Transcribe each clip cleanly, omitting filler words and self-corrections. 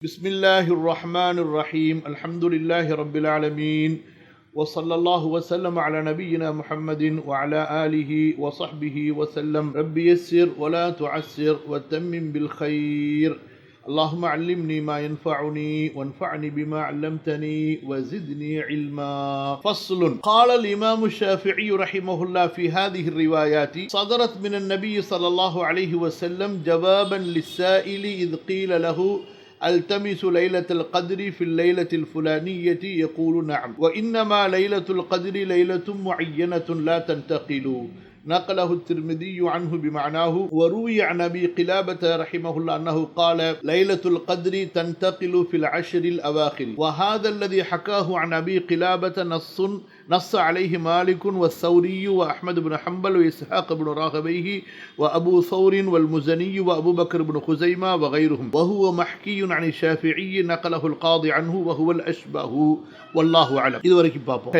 بسم الله الرحمن الرحيم الحمد لله رب العالمين وصلى الله وسلم على نبينا محمد وعلى آله وصحبه وسلم رب يسر ولا تعسر وتمم بالخير اللهم علمني ما ينفعني وانفعني بما علمتني وزدني علما. فصل. قال الإمام الشافعي رحمه الله في هذه الروايات صدرت من النبي صلى الله عليه وسلم جوابا للسائل إذ قيل له التمس ليلة القدر في الليلة الفلانية يقول نعم وإنما ليلة القدر ليلة معينة لا تنتقل. نقله الترمذي عنه بمعناه. وروي عن أبي قلابة رحمه الله أنه قال ليلة القدر تنتقل في العشر الأواخر. وهذا الذي حكاه عن أبي قلابة نص عليه مالك والثوري وأحمد بن حنبل وإسحاق بن راغبيه وأبو ثور والمزني وأبو بكر بن خزيمة وغيرهم وهو محكي عن الشافعي نقله القاضي عنه وهو الأشبه والله أعلم. இதுவரைக்கும் பார்ப்போம்.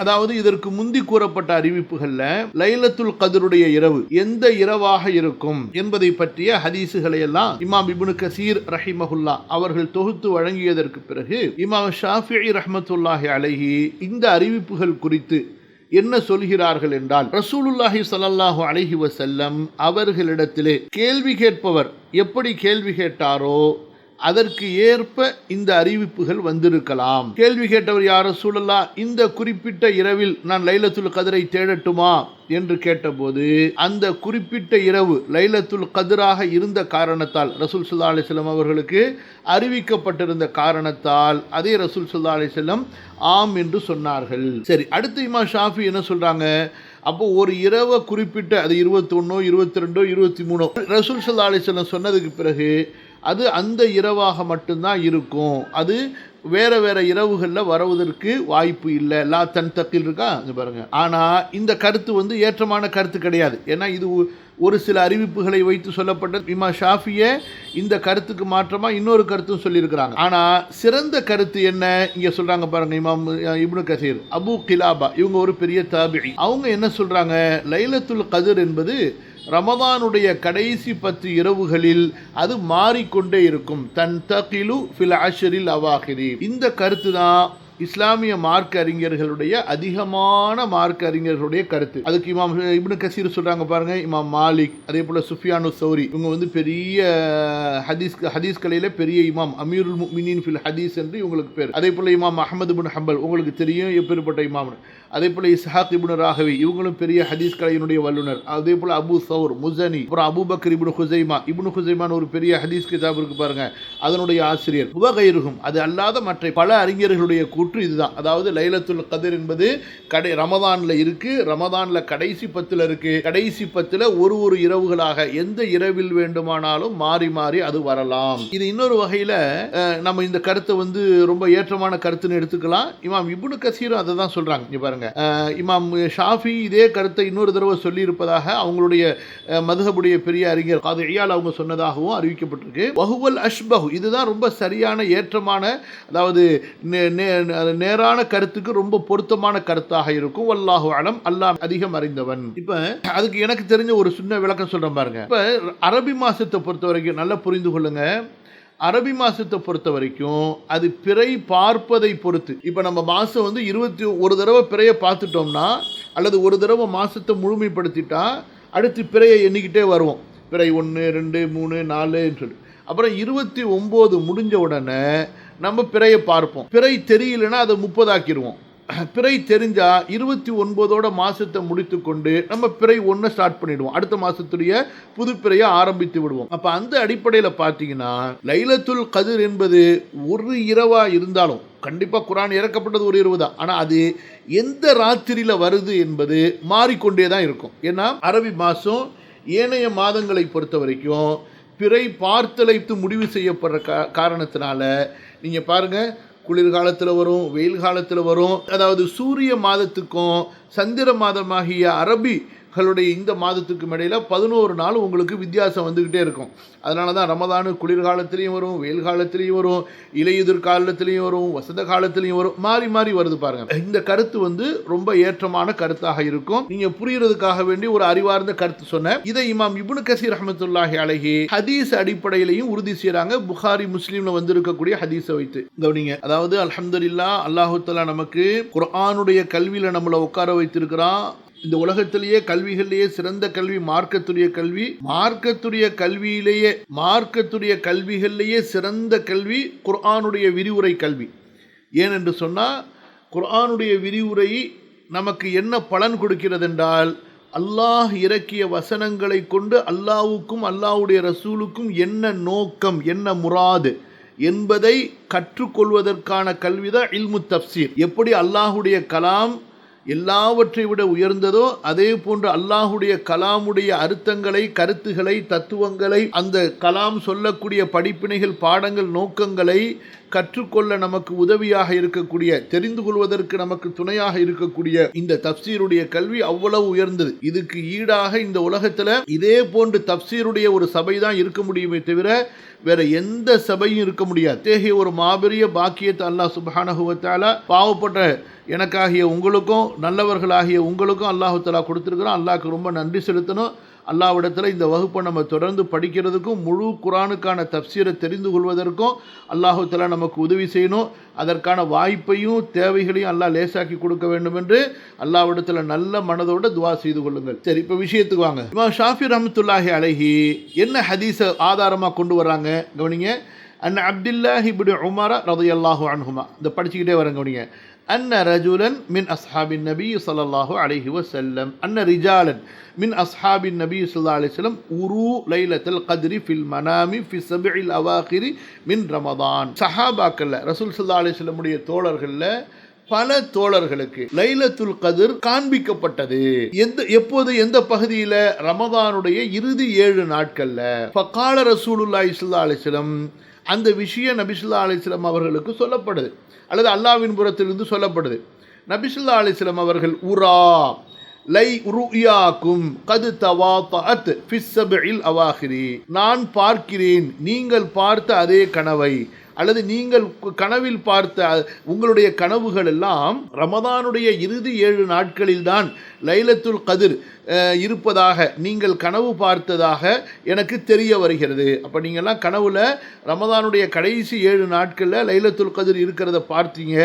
அதாவது இதற்கு முந்தி கூறப்பட்ட அறிவிப்புகள்ல லைலத்துல் கத்ருடைய இரவு எந்த இரவாக இருக்கும் என்பதை பற்றிய ஹதீசுகளை எல்லாம் இமாம் இப்னு கசீர் ரஹிமஹுல்லா அவர்கள் தொகுத்து வழங்கியதற்கு பிறகு இமாம் ஷாஃபிஈ ரஹ்மத்துல்லாஹி அலைஹி இந்த அறிவிப்புகள் குறித்து என்ன சொல்கிறார்கள் என்றால், ரசூலுல்லாஹி ஸல்லல்லாஹு அலைஹி வஸல்லம் அவர்களிடத்திலே கேள்வி கேட்பவர் எப்படி கேள்வி கேட்டாரோ அதற்கு ஏற்ப இந்த அறிவிப்புகள் வந்திருக்கலாம். கேள்வி கேட்டவர் யார் ரசூலுல்லாஹ், இந்த குறிப்பிட்ட இரவில் நான் லைலத்துல் கத்ரை தேடட்டுமா என்று கேட்டபோது அந்த குறிப்பிட்ட இரவு லைலத்துல் கத்ராக இருந்த காரணத்தால் ரசூல் ஸல்லல்லாஹு அலைஹி வஸல்லம் அவர்களுக்கு அறிவிக்கப்பட்டிருந்த காரணத்தால் அதே ரசூல் ஸல்லல்லாஹு அலைஹி வஸல்லம் ஆம் என்று சொன்னார்கள். சரி, அடுத்து இமாம் ஷாஃபி என்ன சொல்றாங்க, அப்போ ஒரு இரவை குறிப்பிட்ட அது 21 22 23 ரசூல் ஸல்லல்லாஹு அலைஹி வஸல்லம் சொன்னதுக்கு பிறகு அது அந்த இரவாக மட்டும்தான் இருக்கும், அது வேற வேற இரவுகளில் வருவதற்கு வாய்ப்பு இல்லை. லா தன்தகில் இருக்கா இங்க பாருங்க. ஆனால் இந்த கருத்து ஏற்றமான கருத்து கிடையாது. ஏன்னா இது ஒரு சில அறிவிப்புகளை வைத்து சொல்லப்பட்ட இமாம் ஷாஃபியை இந்த கருத்துக்கு மாற்றமாக இன்னொரு கருத்தும் சொல்லியிருக்கிறாங்க. ஆனால் சிறந்த கருத்து என்ன இங்கே சொல்கிறாங்க பாருங்க. இமாம் இப்னு கசீர், அபு கிலாபா இவங்க ஒரு பெரிய தாபிஈ. அவங்க என்ன சொல்கிறாங்க, லைலத்துல் கத்ர் என்பது ரமதானுடைய கடைசி 10 இரவுகளில் அது மாறிக்கொண்டே இருக்கும். தன்தகிலு ஃபில் அஷ்ரில் அவாகிரி. இந்த கருத்து தான் இஸ்லாமிய மார்க்க அறிஞர்களுடைய அதிகமான மார்க்க அறிஞர்களுடைய கருத்து. அதுக்கு இமாம் இப்னு கசீர் சொல்றாங்க பாருங்க, இமாம் மாலிக், அதே போல சுஃபியானு சௌரி இவங்க பெரிய ஹதீஸ் கலையில பெரிய இமாம், அமீருல் முஃமினீன் ஃபில் ஹதீஸ் என்று இவங்களுக்கு பேர். அதே போல இமாம் அஹ்மது பின் ஹம்பல் உங்களுக்கு தெரியும் எப்பேற்பட்ட இமாம். அதே போல இஸ்ஹாக் இப்னு ராகவி இவங்களும் பெரிய ஹதீஸ் கலையினுடைய வல்லுனர். அதே போல அபு சௌர், முஸனி, அப்புறம் அபு பக்கர் இப்னு ஹுசைமான் ஒரு பெரிய ஹதீஸ் கிதாப் இருக்கு பாருங்க, அதனுடைய ஆசிரியர். உவகைருகும் அது அல்லாத மற்ற பல அறிஞர்களுடைய இதுதான். அதாவது லைலத்துல் கத்ர் என்பது ரமதான்ல இருக்கு, ரமதான்ல கடைசி 10 இருக்கு. கடைசி 10 ஒரு இரவுகளாக எந்த இரவில் வேண்டுமானாலும் மாறி மாறி அது வரலாம். இது இன்னொரு வகையில நம்ம இந்த கருத்தை ரொம்ப ஏற்றமான கருத்துன்னு எடுத்துக்கலாம். இமாம் இப்னு கசீர் அதை தான் சொல்றாங்க. இங்க பாருங்க, இமாம் ஷாஃபி இதே கருத்தை இன்னொரு தடவை சொல்லி இருப்பதாக அவங்களுடைய மதுஹபுடைய பெரிய அறிஞர் காதி இயால் அவங்க சொன்னதாகவும் அறிவிக்கப்பட்டிருக்கு. வஹுவல் அஷ்பஹு இதுதான் ரொம்ப சரியான ஏற்றமான, அதாவது நேரான கருத்துக்கு ரொம்ப பொருத்தமான கருத்தாக இருக்கும். வல்லாஹு அலம், அல்லாஹ் அதிகம் அறிந்தவன். இப்ப அதுக்கு எனக்கு தெரிஞ்ச ஒரு சின்ன விளக்கம் சொல்றேன் பாருங்க. இப்ப அரபி மாசத்தை பொறுத்த வரைக்கும் நல்லா புரிந்து கொள்ளுங்க. அரபி மாசத்தை பொறுத்த வரைக்கும் அது பிறை பார்ப்பதை பொறுத்து. இப்ப நம்ம மாசம் 21 தடவை பிறையை பார்த்துட்டோம்னா அல்லது ஒரு தடவை மாசத்தை முழுமைப்படுத்திட்டா அடுத்து பிறையை எண்ணிக்கிட்டே வருவோம். பிறை 1 2 3 4 சொல்லி அப்புறம் 29 முடிஞ்ச உடனே நம்ம பிறையை பார்ப்போம். பிறை தெரியலன்னா அதை 30 ஆக்கிடுவோம். பிறை தெரிஞ்சா 29ஓட மாசத்தை முடித்து கொண்டு நம்ம பிறை 1 ஸ்டார்ட் பண்ணிடுவோம். அடுத்த மாசத்துடைய புது பிறையை ஆரம்பித்து விடுவோம். அப்ப அந்த அடிப்படையில் பார்த்தீங்கன்னா லைலத்துல் கத்ர் என்பது ஒரு இரவா இருந்தாலும் கண்டிப்பா குர்ஆன் இறக்கப்பட்டது ஒரு இரவு தான். ஆனா அது எந்த ராத்திரியில வருது என்பது மாறிக்கொண்டே தான் இருக்கும். ஏன்னா அரபி மாசம் ஏனைய மாதங்களை பொறுத்த வரைக்கும் பிறை பார்த்தலைத்து முடிவு செய்யப்படுற காரணத்தினால நீங்க பாருங்க, குளிர்காலத்தில் வரும், வெயில் காலத்தில் வரும். அதாவது சூரிய மாதத்துக்கும் சந்திர மாதமாகிய அரபி இந்த மாதத்துக்கு இடையில 11 நாள் உங்களுக்கு வித்தியாசம் வந்துக்கிட்டே இருக்கும். அதனால தான் ரமதானு குளிர்காலத்திலையும் வரும், வெயில் காலத்திலையும் வரும், இலையுதிர் காலத்திலையும் வரும், வசந்த காலத்திலையும் வரும், மாறி மாறி வருது பாருங்க. இந்த கருத்து ரொம்ப ஏற்றமான கருத்தாக இருக்கும். நீங்க புரியறதுக்காக வேண்டி ஒரு அறிவார்ந்த கருத்து சொன்னேன். இதை இமாம் இப்னு கஸீர் ரஹ்மத்துல்லாஹி அலைஹி ஹதீஸ் அடிப்படையிலையும் உறுதி செய்யறாங்க. புகாரி முஸ்லிம்ல வந்திருக்கக்கூடிய ஹதீஸை வைத்து கவனிங்க. அதாவது அல்ஹம்துலில்லாஹ், அல்லாஹு தஆலா நமக்கு குர்ஆனுடைய கல்வியில நம்மளை உட்கார வைத்திருக்கிறான். இந்த உலகத்திலேயே கல்விகளிலேயே சிறந்த கல்வி மார்க்கத்துடைய கல்வி. மார்க்கத்துடைய கல்விகளிலேயே சிறந்த கல்வி குர்ஆனுடைய விரிவுரை கல்வி. ஏனென்று சொன்னால், குர்ஆனுடைய விரிவுரை நமக்கு என்ன பலன் கொடுக்கிறது என்றால், அல்லாஹ் இறக்கிய வசனங்களை கொண்டு அல்லாஹ்வுக்கும் அல்லாஹ்வுடைய ரசூலுக்கும் என்ன நோக்கம், என்ன முராது என்பதை கற்றுக்கொள்வதற்கான கல்விதான் இல்மு தஃப்சீர். எப்படி அல்லாஹ்வுடைய கலாம் எல்லாவற்றை விட உயர்ந்ததோ, அதே போன்று அல்லாஹுடைய கலாமுடைய அர்த்தங்களை, கருத்துக்களை, தத்துவங்களை, அந்த கலாம் சொல்லக்கூடிய படிப்பினைகள், பாடங்கள், நோக்கங்களை கற்றுக்கொள்ள நமக்கு உதவியாக இருக்கக்கூடிய, தெரிந்து கொள்வதற்கு நமக்கு துணையாக இருக்கக்கூடிய இந்த தப்சீருடைய கல்வி அவ்வளவு உயர்ந்தது. இதுக்கு ஈடாக இந்த உலகத்தில் இதே போன்று தப்சீருடைய ஒரு சபை தான் இருக்க முடியுமே தவிர வேற எந்த சபையும் இருக்க முடியாது. தேகிய ஒரு மாபெரிய பாக்கியத்தை அல்லாஹ் சுப்ஹானஹு வ தஆலா பாவப்பட்ட எனக்காகிய உங்களுக்கும், நல்லவர்களாகிய உங்களுக்கும் அல்லாஹு தஆலா கொடுத்துருக்குறோம். அல்லாஹ்க்கு ரொம்ப நன்றி செலுத்தணும். அல்லாஹ்விடத்தில் இந்த வகுப்பை நம்ம தொடர்ந்து படிக்கிறதுக்கும், முழு குர்ஆனுக்கான தப்சீரை தெரிந்து கொள்வதற்கும் அல்லாஹு தஆலா நமக்கு உதவி செய்யணும். அதற்கான வாய்ப்பையும் தேவைகளையும் அல்லாஹ் லேசாக்கி கொடுக்க வேண்டும் என்று அல்லாஹ்விடத்தில் நல்ல மனதோடு துவா செய்து கொள்ளுங்கள். சரி, இப்போ விஷயத்துக்கு வாங்க. இமாம் ஷாஃபி ரஹ்மத்துல்லாஹி அலைஹி என்ன ஹதீஸை ஆதாரமாக கொண்டு வர்றாங்க கவனிங்க. அன் அப்துல்லாஹி இப்னு உமர் ரலியல்லாஹு அன்ஹுமா, இந்த படிச்சுக்கிட்டே வரேன் கவனிங்க. أن رجلا من أصحاب النبي صلى الله عليه وسلم أن رجالا من أصحاب النبي صلى الله عليه وسلم أروا ليلة القدر في المنام في السبع الأواخر من رمضان. சஹாபாக்கள் ரசூல் ஸல்லல்லாஹு அலைஹி வஸல்லம் உடைய தோழர்கள்ல பல தோழர்களுக்கு லைலத்துல் கத்ர் காண்பிக்கப்பட்டது. எப்போது, எந்த பகுதியில? ரமதானுடைய இறுதி 7 நாட்கள்ல. ஃபகால ரசூலுல்லாஹி ஸல்லல்லாஹு அலைஹி வஸல்லம், அந்த விஷயம் நபி ஸல்லல்லாஹு அலைஹி வஸல்லம் அவர்களுக்கு சொல்லப்படுது, அல்லது அல்லாஹ்வின் புறத்திலிருந்து சொல்லப்படுது. நபி ஸல்லல்லாஹு அலைஹி வஸல்லம் அவர்கள் உரா லை ருயாக்கும் கது தவாத்தஅத் ஃபிஸ் ஸப்இல் அவாஹிரி, நான் பார்க்கிறேன் நீங்கள் பார்த்த அதே கனவை, அல்லது நீங்கள் கனவில் பார்த்த உங்களுடைய கனவுகள் எல்லாம் ரமதானுடைய இறுதி 7 நாட்களில் தான் லைலத்துல் கத்ர் இருப்பதாக நீங்கள் கனவு பார்த்ததாக எனக்கு தெரிய வருகிறது. அப்போ நீங்கள்லாம் கனவுல ரமதானுடைய கடைசி 7 நாட்களில் லைலத்துல் கத்ர் இருக்கிறத பார்த்தீங்க.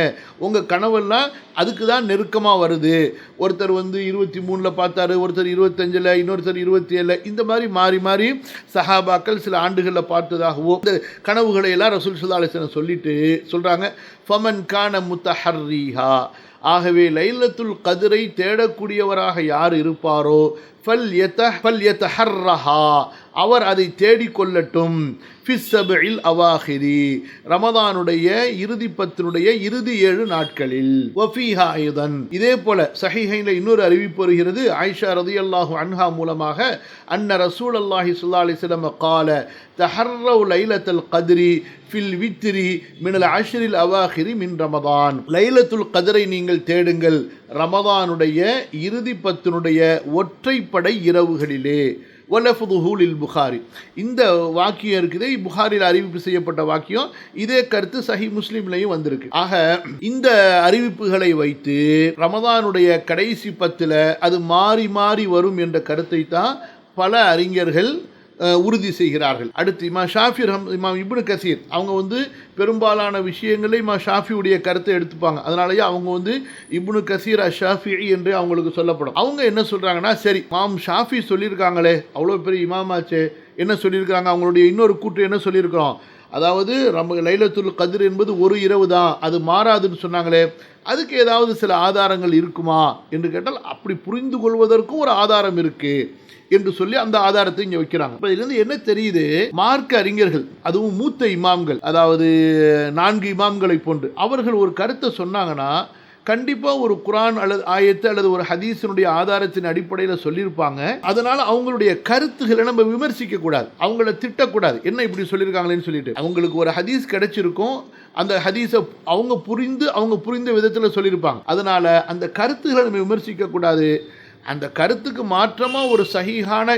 உங்கள் கனவெல்லாம் அதுக்கு தான் நெருக்கமாக வருது. ஒருத்தர் 23 பார்த்தாரு, ஒருத்தர் 25, இன்னொருத்தர் 27, இந்த மாதிரி மாறி மாறி சஹாபாக்கள் சில ஆண்டுகளில் பார்த்ததாகவோ இந்த கனவுகளை எல்லாம் ரசூல் ஸல்லல்லாஹு அலைஹி வஸல்லம் சொல்லிட்டு சொல்கிறாங்க, ஃபமன் கான முத்தஹர்ரீஹா, ஆகவே லைலத்துல் கத்ரை தேடக்கூடியவராக யார் இருப்பாரோ ஃபல்யதஹர்ரஹா, அவர் அதை தேடிக்கொள்ளட்டும். ஃபிஸ் ஸப்இல் அவாஹிரி, ரமதானுடைய இறுதி 10 இறுதி 7 நாட்களில். வஃபீஹா ஐதன், இதே போல ஸஹீஹைன்ல இன்னொரு அறிவிப்பு வருகிறது. ஆயிஷா ரலியல்லாஹு அன்ஹா மூலமாக அன்ன ரசூலுல்லாஹி ஸல்லல்லாஹு அலைஹி வஸல்லம் قال தஹர்ரவு லைலத்துல் கத்ரி ஃபில் வித்ரி மினல் அஷ்ரில் அவாஹிரி மின் ரமதான், லைலத்துல் கத்ரை நீங்கள் தேடுங்கள் ரமதானுடைய இறுதி 10 ஒற்றைப்படை இரவுகளிலே. வலஃபுதுஹுலில் புகாரி, இந்த வாக்கியம் இருக்குது, புகாரில் அறிவிப்பு செய்யப்பட்ட வாக்கியம். இதே கருத்து சஹி முஸ்லிம்லையும் வந்திருக்கு. ஆக இந்த அறிவிப்புகளை வைத்து ரமதானுடைய கடைசி 10 அது மாறி மாறி வரும் என்ற கருத்தை தான் பல அறிஞர்கள் உறுதி செய்கிறார்கள். அடுத்து இமாம் இப்னு கஸீர் அவங்க பெரும்பாலான விஷயங்களை இமாம் ஷாஃபியுடைய கருத்தை எடுத்துப்பாங்க. அதனாலேயே அவங்க இப்னு கஸீர் அஷாஃபிஇ என்று அவங்களுக்கு சொல்லப்படும். அவங்க என்ன சொல்கிறாங்கன்னா, சரி இமாம் ஷாஃபி சொல்லியிருக்காங்களே, அவ்வளோ பெரிய இமாமாச்சே, என்ன சொல்லியிருக்காங்க, அவங்களுடைய இன்னொரு கூற்று என்ன சொல்லியிருக்கிறோம், அதாவது லைலத்துல் கத்ர் என்பது ஒரு இரவு தான், அது மாறாதுன்னு சொன்னாங்களே, அதுக்கு ஏதாவது சில ஆதாரங்கள் இருக்குமா என்று கேட்டால், அப்படி புரிந்து கொள்வதற்கும் ஒரு ஆதாரம் இருக்குது என்று சொல்லி அந்த ஆதாரத்தை இங்கே வைக்கிறாங்க. இப்போ இதுலேருந்து என்ன தெரியுது, மார்க்க அறிஞர்கள், அதுவும் மூத்த இமாம்கள், அதாவது 4 இமாம்களை போன்று அவர்கள் ஒரு கருத்தை சொன்னாங்கன்னா கண்டிப்பாக ஒரு குரான் அல்லது ஆயத்து அல்லது ஒரு ஹதீஸினுடைய ஆதாரத்தின் அடிப்படையில் சொல்லியிருப்பாங்க. அதனால் அவங்களுடைய கருத்துக்களை நம்ம விமர்சிக்க கூடாது, அவங்கள திட்டக்கூடாது. என்ன இப்படி சொல்லியிருக்காங்களேன்னு சொல்லிட்டு அவங்களுக்கு ஒரு ஹதீஸ் கிடைச்சிருக்கும், அந்த ஹதீஸை அவங்க புரிந்த விதத்தில் சொல்லியிருப்பாங்க. அதனால் அந்த கருத்துக்களை நம்ம விமர்சிக்க கூடாது. அந்த கருத்துக்கு மாற்றமாக ஒரு சஹீஹான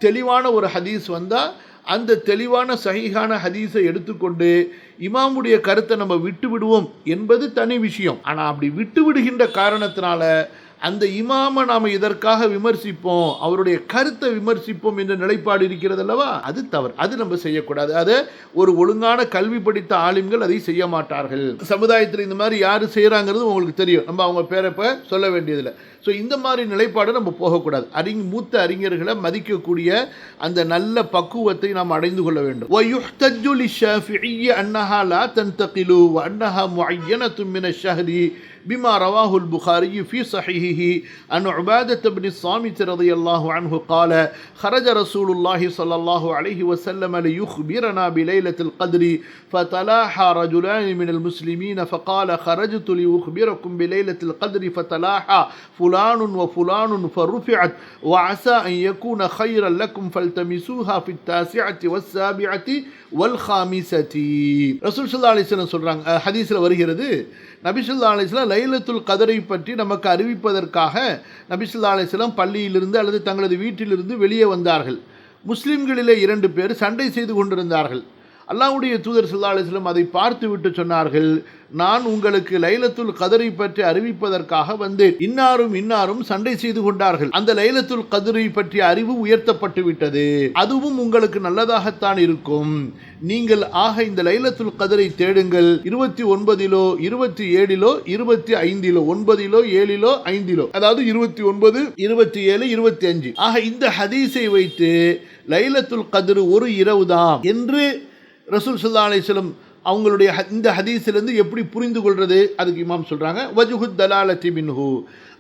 தெளிவான ஒரு ஹதீஸ் வந்தால் அந்த தெளிவான சஹீஹான ஹதீஸை எடுத்துக்கொண்டு இமாமுடைய கருத்தை நம்ம விட்டு விடுவோம் என்பது தனி விஷயம். ஆனால் அப்படி விட்டு விடுகின்ற காரணத்தினால அந்த இமாமை நாம் இதற்காக விமர்சிப்போம், அவருடைய கருத்தை விமர்சிப்போம் என்ற நிலைப்பாடு இருக்கிறது அல்லவா, அது தவறு. அது நம்ம செய்யக்கூடாது. அதை ஒரு ஒழுங்கான கல்வி படித்த ஆலிம்கள் அதை செய்ய மாட்டார்கள். சமுதாயத்தில் இந்த மாதிரி யார் செய்கிறாங்கிறது உங்களுக்கு தெரியும், நம்ம அவங்க பேரை இப்போ சொல்ல வேண்டியதில்லை. ஸோ இந்த மாதிரி நிலைப்பாடு நம்ம போகக்கூடாது. மூத்த அறிஞர்களை மதிக்கக்கூடிய அந்த நல்ல பக்குவத்தை நாம் அடைந்து கொள்ள வேண்டும். وَيُحْتَجُّ لِلشَّافِعِيِّ أَنَّهَا لَا تَنْتَقِلُ وَأَنَّهَا مُعَيَّنَةٌ مِنَ الشَّهْرِ بما رواه البخاري في صحيحه عن عبادة بن الصامت رضي الله عنه قال خرج رسول الله صلى الله عليه وسلم ليخبرنا بليلة القدر فتلاحى رجلان من المسلمين فقال خرجت لأخبركم بليلة القدر فتلاحى فلان وفلان فرفعت وعسى أن يكون خيرا لكم فالتمسوها في 9 و7 والخامسة. رسول صلى الله عليه وسلم சொல்றாங்க, ஹதீஸ்ல வருகிறது, நபி ஸல்லல்லாஹு அலைஹி வஸல்லம் லைலத்துல் கதரை பற்றி நமக்கு அறிவிப்பதற்காக நபி ஸல்லல்லாஹு அலைஹி வஸல்லம் பள்ளியிலிருந்து அல்லது தங்களது வீட்டிலிருந்து வெளியே வந்தார்கள். முஸ்லிம்களிலே 2 பேர் சண்டை செய்து கொண்டிருந்தார்கள். அல்லாஹ்வுடைய தூதர் ஸல்லல்லாஹு அலைஹி வஸல்லம் அதை பார்த்து விட்டு சொன்னார்கள், நான் உங்களுக்கு லைலத்துல் கதரை பற்றி அறிவிப்பதற்காக வந்தேன். இன்னாரும் சண்டை செய்து கொண்டார்கள். அந்த லைலத்துல் கதரை பற்றிய அறிவு உயர்த்தப்பட்டு விட்டது. அதுவும் உங்களுக்கு நல்லதாகத்தான் இருக்கும். நீங்கள் இந்த லைலத்துல் கதரை தேடுங்கள். 29 27 25 9 7 5, அதாவது 29 27 25. இந்த ஹதீஸை வைத்து லைலத்துல் கதர் ஒரு இரவு தான் என்று ரசூல் ஸல்லல்லாஹு அலைஹி வஸல்லம் அவங்களுடைய இந்த ஹதீஸிலிருந்து எப்படி புரிந்து கொள்றது, அதுக்கு இமாம் சொல்றாங்க, வஜ்ஹு தலாலத்தி மின்ஹு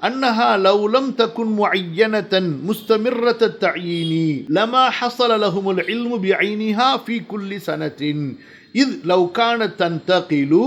அன்னஹா லவ் லம் தகுன் முஅய்யனதன் முஸ்தமிர்ரத்தத் தஅயீனி லமா ஹஸல லஹுமுல் இல்மு பிஐனிஹா ஃபீ குல்லி சனத்தின் இத் லவ் கானத் தன்தகிலு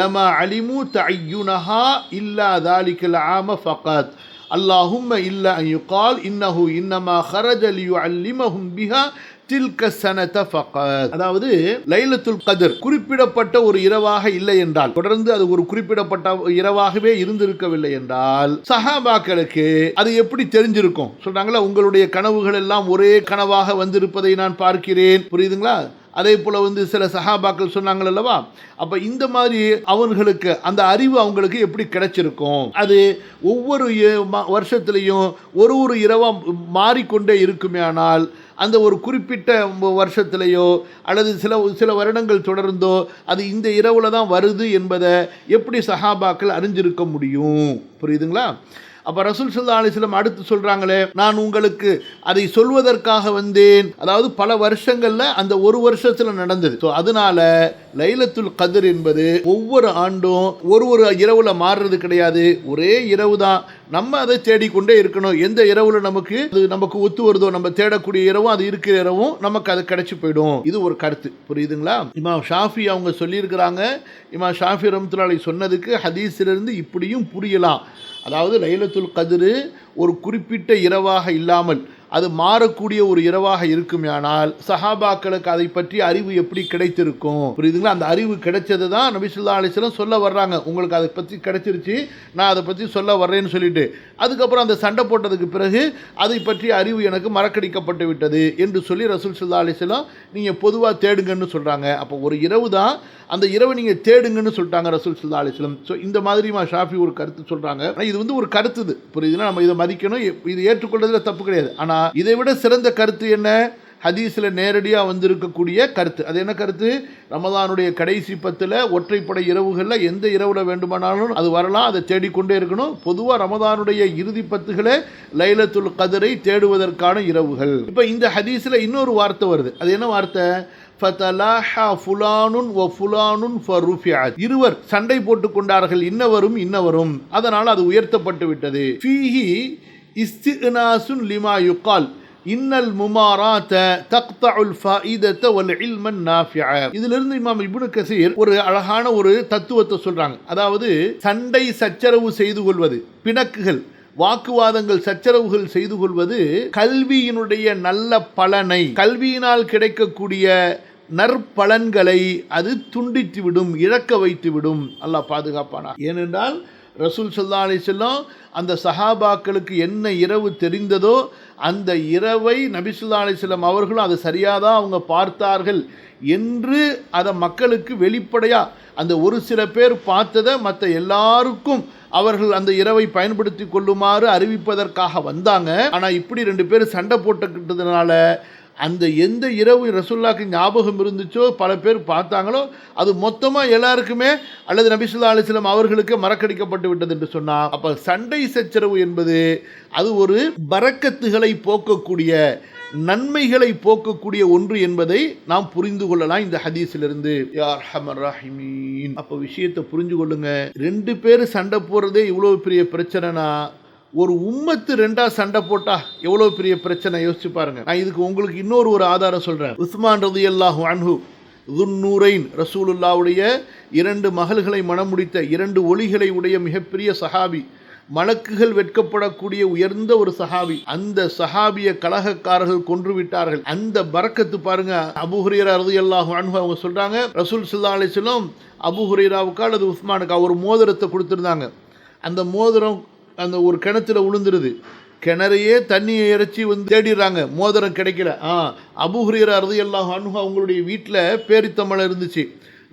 லமா அலிமு தஅய்யுனஹா இல்லா தாலிகல் ஆம ஃபகத் அல்லாஹும்ம இல்லா அன் யுகால் இன்னஹு இன்னமா ஹரஜ லியுஅல்லிமஹும் பிஹா தில்க சனத ஃபகத். அதாவது லைலத்துல் கத்ர் குறிப்பிடப்பட்ட ஒரு இரவாக இல்லை என்றால், தொடர்ந்து அது ஒரு குறிப்பிடப்பட்ட இரவாகவே இருந்திருக்கவில்லை என்றால் சஹாபாக்களுக்கு அது எப்படி தெரிஞ்சிருக்கும்? சொல்றாங்களா, உங்களுடைய கனவுகள் எல்லாம் ஒரே கனவாக வந்திருப்பதை நான் பார்க்கிறேன், புரியுதுங்களா? அதே போல சில சஹாபாக்கள் சொன்னாங்கள் அல்லவா, அப்ப இந்த மாதிரி அவர்களுக்கு அந்த அறிவு அவங்களுக்கு எப்படி கிடைச்சிருக்கும்? அது ஒவ்வொரு வருஷத்திலையும் ஒரு இரவா மாறிக்கொண்டே இருக்குமே. ஆனால் அந்த ஒரு குறிப்பிட்ட வருஷத்திலேயோ அல்லது சில வருடங்கள் தொடர்ந்தோ அது இந்த இரவுல தான் வருது என்பதை எப்படி சஹாபாக்கள் அறிஞ்சிருக்க முடியும்? புரியுதுங்களா? அப்போ ரசூல் ஸல்லல்லாஹு அலைஹி வஸல்லம் அடுத்து சொல்கிறாங்களே, நான் உங்களுக்கு அதை சொல்வதற்காக வந்தேன். அதாவது பல வருஷங்களில் அந்த ஒரு வருஷத்தில் நடந்தது. ஸோ அதனால லைலத்துல் கத்ர் என்பது ஒவ்வொரு ஆண்டும் ஒரு இரவில் மாறுறது கிடையாது, ஒரே இரவு தான். நம்ம அதை தேடிக்கொண்டே இருக்கணும். எந்த இரவுல நமக்கு ஒத்து வருதோ, நம்ம தேடக்கூடிய இரவும் அது இருக்கிற இரவும் நமக்கு அது கிடைச்சி போயிடும். இது ஒரு கருத்து, புரியுதுங்களா? இமாம் ஷாஃபி அவங்க சொல்லியிருக்கிறாங்க. இமாம் ஷாஃபி ரஹ்மத்துல்லாஹி அலைஹி சொன்னதுக்கு ஹதீஸிலிருந்து இப்படியும் புரியலாம். அதாவது லைலத்துல் கத்ர் ஒரு குறிப்பிட்ட இரவாக இல்லாமல் அது மாறக்கூடிய ஒரு இரவாக இருக்குமானால் சஹாபாக்களுக்கு அதை பற்றி அறிவு எப்படி கிடைத்திருக்கும்? புரியுதுங்களா? அந்த அறிவு கிடைச்சது தான் நபி ஸல்லல்லாஹு அலைஹி வஸல்லம் சொல்ல வர்றாங்க, உங்களுக்கு அதை பற்றி கிடைச்சிருச்சு, நான் அதை பற்றி சொல்ல வர்றேன்னு சொல்லிட்டு. அதுக்கப்புறம் அந்த சண்டை போட்டதுக்கு பிறகு அதை பற்றி அறிவு எனக்கு மறக்கடிக்கப்பட்டு விட்டது என்று சொல்லி ரசூல் ஸல்லல்லாஹு அலைஹி வஸல்லம் நீங்கள் பொதுவாக தேடுங்கன்னு சொல்கிறாங்க. அப்போ ஒரு இரவு தான், அந்த இரவு நீங்கள் தேடுங்கன்னு சொல்லிட்டாங்க ரசூல் ஸல்லல்லாஹு அலைஹி வஸல்லம். ஸோ இந்த மாதிரி ஷாஃபி ஒரு கருத்து சொல்கிறாங்க. இது ஒரு கருத்து, புரியுதுன்னா நம்ம இதை மதிக்கணும், இது ஏற்றுக்கொள்றதுல தப்பு கிடையாது. ஆனால் இதை விட சிறந்த கருத்து என்ன? ஹதீஸில் நேரடியாக வந்திருக்கக்கூடிய கருத்து. அது என்ன கருத்து? ரமதானுடைய கடைசி 10 ஒற்றைப்படை இரவுகளில் எந்த இரவில் வேண்டுமானாலும் அது வரலாம், அதை தேடிக்கொண்டே இருக்கணும். பொதுவாக ரமதானுடைய இறுதி 10 லைலத்துல் கத்ரை தேடுவதற்கான இரவுகள். இப்போ இந்த ஹதீஸில் இன்னொரு வார்த்தை வருது. அது என்ன வார்த்தை? ஃபதலாஹா ஃபுலானுன் வ ஃபுலானுன் ஃபருஃபிஅத். இருவர் சண்டை போட்டுக் கொண்டார்கள், இன்னவரும், அதனால் அது உயர்த்தப்பட்டு விட்டது. ஃபீஹி இஸ்தினாசுன் லிமா யுகால் இன்னல் முமாராத தக்தஉல் ஃபாயிதத வல் இல்மன் நாஃபிஅ. இதிலிருந்து இமாம் இப்னு கஸீர் ஒரு அழகான ஒரு தத்துவத்தை சொல்றாங்க. அதாவது சண்டை சச்சரவு செய்து கொள்வது, பிணக்குகள், வாக்குவாதங்கள், சச்சரவுகள் செய்து கொள்வது கல்வியினுடைய நல்ல பலனை, கல்வியினால் கிடைக்கக்கூடிய நற்பலன்களை அது துண்டித்து விடும், இழக்க வைத்து விடும். அல்லாஹ் பாதுகாப்பானா. ஏனென்றால் ரசூல் ஸல்லல்லாஹு அலைஹி வஸல்லம் அந்த சஹாபாக்களுக்கு என்ன இரவு தெரிந்ததோ அந்த இரவை நபி ஸல்லல்லாஹு அலைஹி வஸல்லம் அவர்களும் அதை சரியாதான் அவங்க பார்த்தார்கள் என்று அதை மக்களுக்கு வெளிப்படையாக அந்த ஒரு சில பேர் பார்த்ததை மற்ற எல்லாருக்கும் அவர்கள் அந்த இரவை பயன்படுத்தி கொள்ளுமாறு அறிவிப்பதற்காக வந்தாங்க. ஆனால் இப்படி 2 பேர் சண்டை போட்டுக்கிட்டதுனால அந்த எந்த இரவு ரசூலுல்லாஹ்க்கு ஞாபகம் இருந்துச்சோ பல பேர் பார்த்தாங்களோ அது மொத்தமாக எல்லாருக்குமே அல்லது நபி ஸல்லல்லாஹு அலைஹி வஸல்லம் அவர்களுக்கு மறக்கடிக்கப்பட்டு விட்டது என்று சொன்னால், அப்போ சண்டை சச்சரவு என்பது அது ஒரு பரக்கத்துகளை போக்கக்கூடிய நன்மைகளை போக்கக்கூடிய ஒன்று என்பதை நாம் புரிந்து கொள்ளலாம் இந்த ஹதீஸிலிருந்து. யா அர்ஹமர் ராஹிமீன். அப்போ விஷயத்தை புரிஞ்சு கொள்ளுங்க. 2 பேர் சண்டை போடுறதே இவ்வளோ பெரிய பிரச்சனைனா ஒரு உம்மத்து 2ஆ சண்டை போட்டா எவ்வளோ பெரிய பிரச்சனை யோசிச்சு பாருங்க. நான் இதுக்கு உங்களுக்கு இன்னொரு ஆதாரம் சொல்றேன். உஸ்மான் ரலியல்லாஹு அன்ஹு துன்னூரைன் ரசூலுல்லாவுடைய 2 மகள்களை மணமுடித்த 2 ஒளிகளை உடைய மிகப்பெரிய சஹாபி, மலக்குகள் வெட்கப்படக்கூடிய உயர்ந்த ஒரு சஹாபி. அந்த சஹாபிய கலகக்காரர்கள் கொன்று விட்டார்கள். அந்த பரக்கத்து பாருங்க. அபூ ஹுரைரா ரலியல்லாஹு அன்ஹு அவங்க சொல்றாங்க, ரசூல் ஸல்லல்லாஹு அலைஹி வஸல்லம் அபூ ஹுரைராவுக்கு அல்லது உஸ்மானுக்கு ஒரு மோதிரத்தை கொடுத்துருந்தாங்க. அந்த மோதிரம் அந்த ஒரு கிணத்துல விழுந்துருது. கிணறையே தண்ணியை இறைச்சி தேடிடுறாங்க, மோதிரம் கிடைக்கல. அபூ ஹுரைரா ரலியல்லாஹு அன்ஹு அவங்களுடைய வீட்டில் பேரித்தம்பழம் இருந்துச்சு.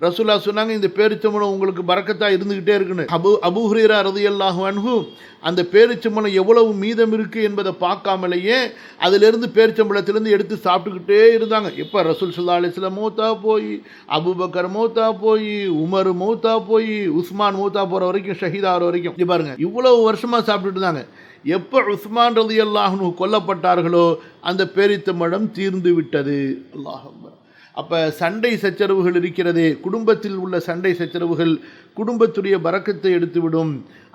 ரசூலா சொன்னாங்க, இந்த பேரிச்சம்பழம் உங்களுக்கு பரக்கத்தாக இருந்துக்கிட்டே இருக்குன்னு. அபூ ஹுரைரா ரலியல்லாஹு அன்ஹு அந்த பேரிச்சம்பழம் எவ்வளவு மீதம் இருக்குது என்பதை பார்க்காமலேயே அதிலிருந்து பேரிச்சம்பழத்திலேருந்து எடுத்து சாப்பிட்டுக்கிட்டே இருந்தாங்க. எப்போ ரசூல் ஸல்லல்லாஹு அலைஹி வஸல்லம் மௌத்தா போய், அபூபக்கர் மௌத்தா போய், உமர் மௌத்தா போய், உஸ்மான் மௌத்தா போகிற வரைக்கும், ஷஹீதாகிற வரைக்கும் பாருங்க இவ்வளவு வருஷமாக சாப்பிட்டுட்டு இருந்தாங்க. எப்போ உஸ்மான் ரலியல்லாஹு அன்ஹு கொல்லப்பட்டார்களோ அந்த பேரிச்சம்பழம் தீர்ந்து விட்டது. அல்லாஹ் அக்பர். அப்போ சண்டை சச்சரவுகள் இருக்கிறது. குடும்பத்தில் உள்ள சண்டை சச்சரவுகள் குடும்பத்துடைய பரக்கத்தை எடுத்துவிடும்.